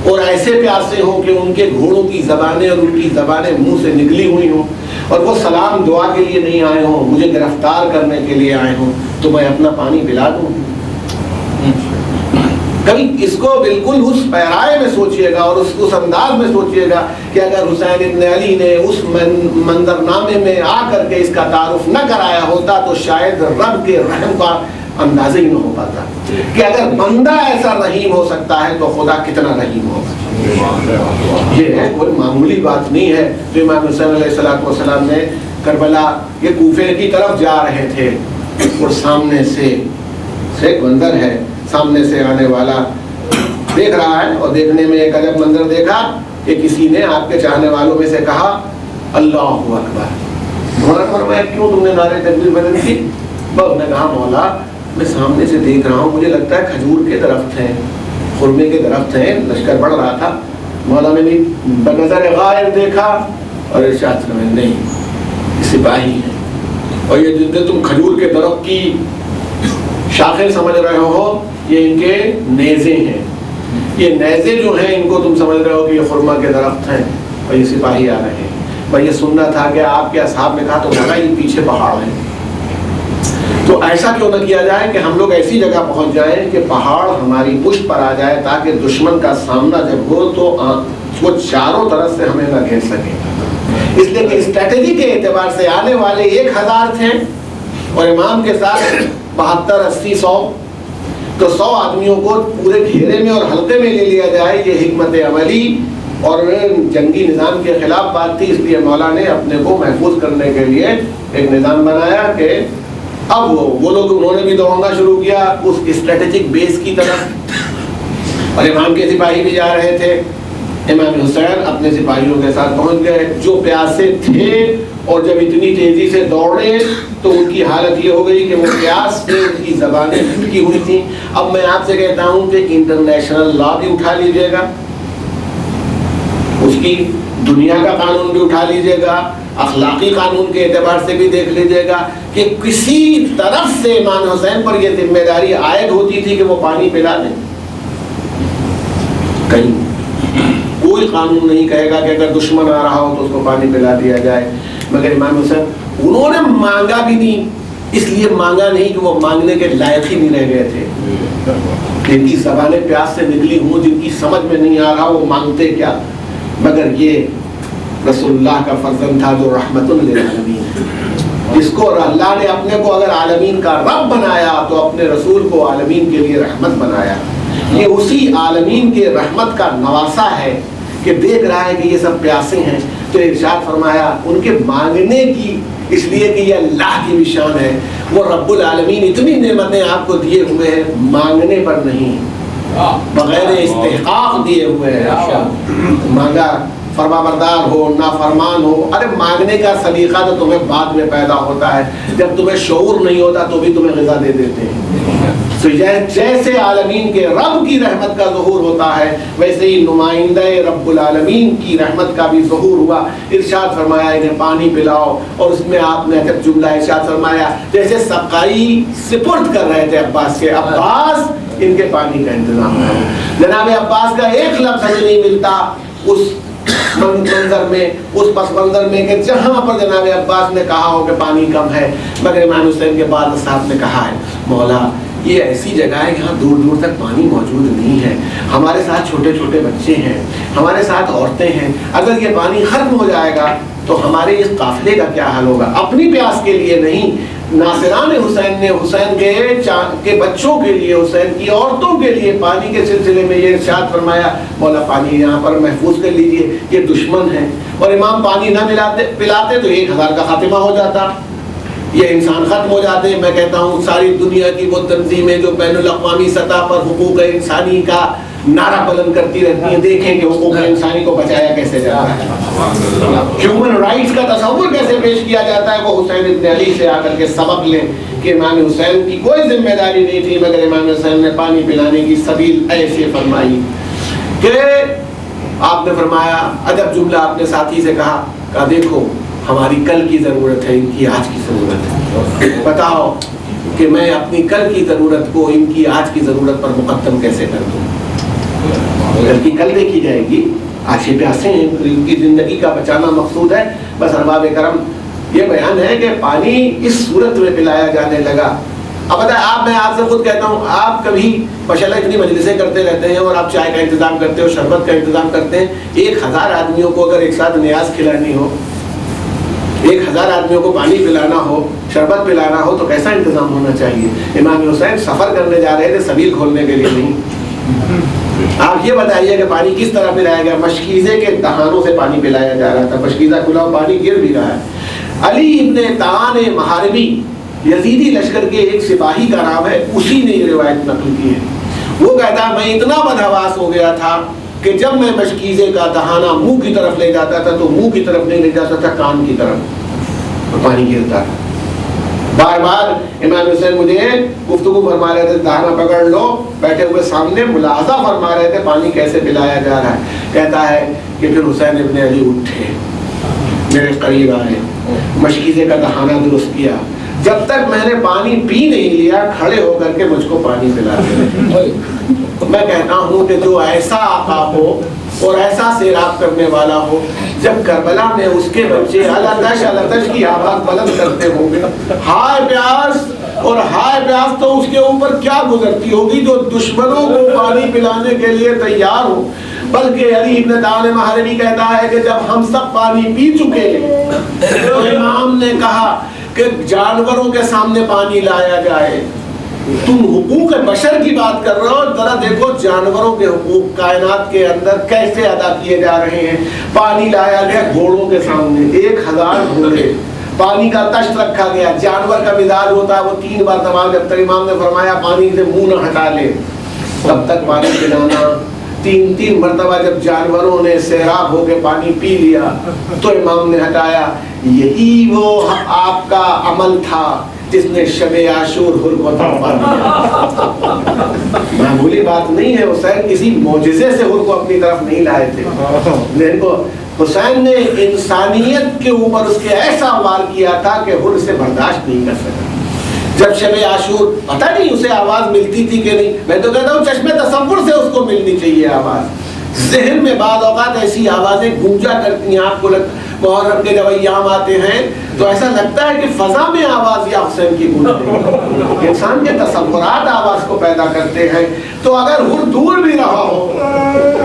اور ایسے پیاسے ہوں کہ ان کے گھوڑوں کی زبانیں اور ان کی زبانیں منہ سے نکلی ہوئی ہوں، اور وہ سلام دعا کے لیے نہیں آئے ہوں، مجھے گرفتار کرنے کے لیے آئے ہوں، تو میں اپنا پانی پلا دوں۔ کبھی اس کو بالکل اس پیرائے میں سوچئے گا اور اس انداز میں سوچئے گا کہ اگر حسین ابن علی نے اس منظرنامے میں آ کر کے اس کا تعارف نہ کرایا ہوتا تو شاید رب کے رحم کا اندازہ ہی نہ ہو پاتا کہ اگر بندہ ایسا رحیم ہو سکتا ہے تو خدا کتنا رحیم ہوگا. یہ ہے کوئی معمولی بات نہیں ہے. تو امام حسین علیہ السلام نے کربلا یہ کوفے کی طرف جا رہے تھے اور سامنے سے ایک منظر ہے, سامنے سے آنے والا دیکھ رہا ہے اور دیکھنے میں ایک عجب منظر دیکھا کہ کسی نے آپ کے چاہنے والوں میں سے کہا اللہ اکبر. مولا فرمایا کیوں تم نے نعرہ تکبیر بدل کی؟ بس نے کہا مولا میں سامنے سے دیکھ رہا ہوں, مجھے لگتا ہے کھجور کے درخت ہیں, خرمے کے درخت ہیں, لشکر بڑھ رہا تھا. مولا نے بھی بنظر غائب دیکھا اور ارشاد فرمایا نہیں سپاہی ہیں, اور یہ جتنے تم کھجور کے درخت کی شاخیں سمجھ رہے ہو یہ ان کے نیزے ہیں. یہ نیزے جو ہیں ان کو تم سمجھ رہے ہو کہ یہ خرما کے درخت ہیں اور یہ سپاہی آ رہے ہیں. بھائی یہ سننا تھا کہ آپ کے اصحاب نے کہا تو لگا یہ پیچھے پہاڑ ہے. تو ایسا کیوں نہ کیا جائے کہ ہم لوگ ایسی جگہ پہنچ جائیں کہ پہاڑ ہماری پشت پر آ جائے تاکہ دشمن کا سامنا جب ہو تو وہ چاروں طرف سے ہمیں نہ گھیر سکے. اس لیے کہ اسٹریٹجی کے اعتبار سے آنے والے 1000 تھے اور امام کے ساتھ 72 80 100, تو 100 آدمیوں کو پورے گھیرے میں اور حلقے میں لے لیا جائے یہ حکمت عملی اور جنگی نظام کے خلاف بات تھی. اس لیے مولا نے اپنے کو محفوظ کرنے کے لیے ایک نظام بنایا کہ اب وہ لوگ انہوں نے بھی دوڑنا شروع کیا اس اسٹریٹجک بیس کی طرف اور امام کے سپاہی بھی جا رہے تھے. امام حسین اپنے سپاہیوں کے ساتھ پہنچ گئے جو پیاسے تھے اور جب اتنی تیزی سے دوڑے تو ان کی حالت یہ ہو گئی کہ وہ پیاس سے ان کی زبانیں پھٹکی ہوئی تھیں. اب میں آپ سے کہتا ہوں کہ انٹرنیشنل لا بھی اٹھا لیجئے گا, اس کی دنیا کا قانون بھی اٹھا لیجئے گا, اخلاقی قانون کے اعتبار سے بھی دیکھ لیجئے گا کہ کسی طرف سے امام حسین پر یہ ذمہ داری عائد ہوتی تھی کہ وہ پانی پلا دیں. کہیں کوئی قانون نہیں کہے گا کہ اگر دشمن آ رہا ہو تو اس کو پانی پلا دیا جائے. مگر امام حسین انہوں نے مانگا بھی نہیں, اس لیے مانگا نہیں کہ وہ مانگنے کے لائق ہی نہیں رہ گئے تھے. جن کی زبانیں پیاس سے نکلی ہوں, جن کی سمجھ میں نہیں آ رہا وہ مانگتے کیا. مگر یہ رسول اللہ کا فرزند تھا جو رحمت للعالمین ہے, جس کو اللہ نے اپنے کو اگر عالمین کا رب بنایا تو اپنے رسول کو عالمین کے لیے رحمت بنایا. یہ اسی عالمین کے رحمت کا نواسا ہے کہ دیکھ رہا ہے کہ یہ سب پیاسے ہیں تو ارشاد فرمایا ان کے مانگنے کی, اس لیے کہ یہ اللہ کی بھی شان ہے. وہ رب العالمین اتنی نعمتیں آپ کو دیے ہوئے ہیں, مانگنے پر نہیں, بغیر استحقاق دیے ہوئے ہیں. مانگا فرما بردار ہو نافرمان ہو, ارے مانگنے کا سلیقہ تو تمہیں بعد میں پیدا ہوتا ہے, جب تمہیں شعور نہیں ہوتا تو بھی تمہیں غذا دے دیتے ہیں. تو جیسے عالمین کے رب کی رحمت کا ظہور ہوتا ہے ویسے ہی نمائندہ رب العالمین کی رحمت کا بھی ظہور ہوا. ارشاد فرمایا انہیں پانی پلاؤ, اور اس میں آپ نے جب جملہ ارشاد فرمایا جیسے سقائی سپرد کر رہے تھے عباس کے, عباس ان کے پانی کا انتظام کرو. جناب عباس کا ایک لفظ ہمیں نہیں ملتا اس منظر میں, اس پس منظر میں کہ جہاں پر جناب عباس نے کہا ہو کہ پانی کم ہے. مگر امام حسین کے بعد صاحب نے کہا ہے مولا یہ ایسی جگہ ہے جہاں دور دور تک پانی موجود نہیں ہے, ہمارے ساتھ چھوٹے چھوٹے بچے ہیں, ہمارے ساتھ عورتیں ہیں, اگر یہ پانی ختم ہو جائے گا تو ہمارے اس قافلے کا کیا حال ہوگا. اپنی پیاس کے لیے نہیں, ناصران حسین نے حسین کے بچوں کے لیے, حسین کی عورتوں کے لیے پانی کے سلسلے میں یہ ارشاد فرمایا مولا پانی یہاں پر محفوظ کر لیجئے, یہ دشمن ہے. اور امام پانی نہ پلاتے تو 1000 کا خاتمہ ہو جاتا, یہ انسان ختم ہو جاتے. میں کہتا ہوں ساری دنیا کی وہ تنظیمیں جو بین الاقوامی سطح پر حقوق انسانی کا نعرہ بلند کرتی رہتی ہیں, دیکھیں کہ حقوق انسانی کو بچایا کیسے جاتا ہے, ہیومن رائٹس کا تصور کیسے پیش کیا جاتا ہے. وہ حسین ابن علی سے آ کر کے سبق لیں کہ امام حسین کی کوئی ذمہ داری نہیں تھی, مگر امام حسین نے پانی پلانے کی سبیل ایسے فرمائی کہ آپ نے فرمایا عجب جملہ آپ نے ساتھی سے کہا دیکھو ہماری کل کی ضرورت ہے, ان کی آج کی ضرورت ہے, بتاؤ کہ میں اپنی کل کی ضرورت کو ان کی آج کی ضرورت پر مقدم کیسے کر دوں. کل کی کل دیکھی جائے گی, آج یہ پیاسے ہیں, ان کی زندگی کا بچانا مقصود ہے. بس ارباب کرم یہ بیان ہے کہ پانی اس صورت میں پلایا جانے لگا. اب بتائیں میں آپ سے خود کہتا ہوں, آپ کبھی ماشاءاللہ اتنی مجلسیں کرتے رہتے ہیں اور آپ چائے کا انتظام کرتے ہو, شربت کا انتظام کرتے ہیں, 1000 آدمیوں کو اگر ایک ساتھ نیاز کھلانی ہو 1000 آدمیوں کو پانی پلانا ہو، شربت پلانا ہو تو کیسا انتظام ہونا چاہیے؟ امام حسین سفر کرنے جا رہے تھے سبیل کھولنے کے لیے نہیں۔ آپ یہ بتائیے کہ پانی کس طرح پلایا گیا؟ مشکیزے کے دہانوں سے پانی پلایا جا رہا تھا، مشکیزہ کھلا ہوا پانی گر بھی رہا ہے۔ علی ابن طعان محاربی یزیدی لشکر کے ایک سپاہی کا نام ہے، اسی نے یہ روایت نقل کی ہے۔ وہ کہتا ہے میں اتنا بدحواس ہو گیا تھا کہ جب میں مشکیزے کا دہانہ منہ کی طرف لے جاتا تھا تو منہ کی طرف نہیں لے جاتا تھا، کان کی طرف پانی گرتا تھا۔ بار بار امام حسین مجھے گفتگو فرما رہے تھے، دہانہ پکڑ لو، بیٹھے ہوئے سامنے ملاحظہ فرما رہے تھے پانی کیسے پلایا جا رہا ہے۔ کہتا ہے کہ پھر حسین ابن علی اٹھے، میرے قریب آئے، مشکیزے کا دہانہ درست کیا، جب تک میں نے پانی پی نہیں لیا کھڑے ہو کر کے مجھ کو پانی پلا دیا۔ میں کہتا ہوں کہ جو ایسا آقا ہو اور ایسا سیراب کرنے والا ہو، جب کربلا میں اس کے بچے التش کی آواز بلند کرتے ہوں گے، ہائے پیاس، اور ہائے پیاس تو اس کے اوپر کیا گزرتی ہوگی جو دشمنوں کو پانی پلانے کے لیے تیار ہو۔ بلکہ علی ابن طعان محاربی کہتا ہے کہ جب ہم سب پانی پی چکے تو امام نے کہا کہ جانوروں کے سامنے پانی لایا جائے۔ تم حقوق بشر کی بات کر رہے ہو، ذرا دیکھو جانوروں کے حقوق کائنات کے اندر کیسے ادا کیے جا رہے ہیں۔ پانی لایا گیا گھوڑوں کے سامنے، 1000 گھوڑے، پانی کا تشت رکھا گیا۔ جانور کا مزاج ہوتا ہے وہ 3 بار دبا، جب تک امام نے فرمایا پانی سے منہ نہ ہٹا لے تب تک پانی پلانا۔ 3 مرتبہ جب جانوروں نے سیراب ہو کے پانی پی لیا تو امام نے ہٹایا۔ یہی وہ آپ کا عمل تھا جس نے شب عاشور حر کو تڑپا دیا۔ معمولی بات نہیں ہے، حسین کسی معجزے سے حر کو اپنی طرف نہیں لائے تھے۔ حسین نے انسانیت کے اوپر اس کے ایسا وار کیا تھا کہ حر سے برداشت نہیں کر سکا۔ جب شب عاشور پتہ نہیں اسے آواز ملتی تھی کہ نہیں، میں تو کہتا ہوں چشمے تصور سے اس کو ملنی چاہیے آواز۔ ذہن میں بعض اوقات ایسی آوازیں گونجا کرتی ہیں، آپ کو محرم کے جب ایام آتے ہیں تو ایسا لگتا ہے کہ فضا میں آواز یا حسین کی گونج رہی ہے۔ انسان کے تصورات آواز کو پیدا کرتے ہیں۔ تو اگر حر دور بھی رہا ہو،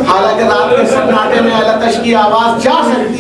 حالانکہ رات کے سناٹے میں التش کی آواز جا سکتی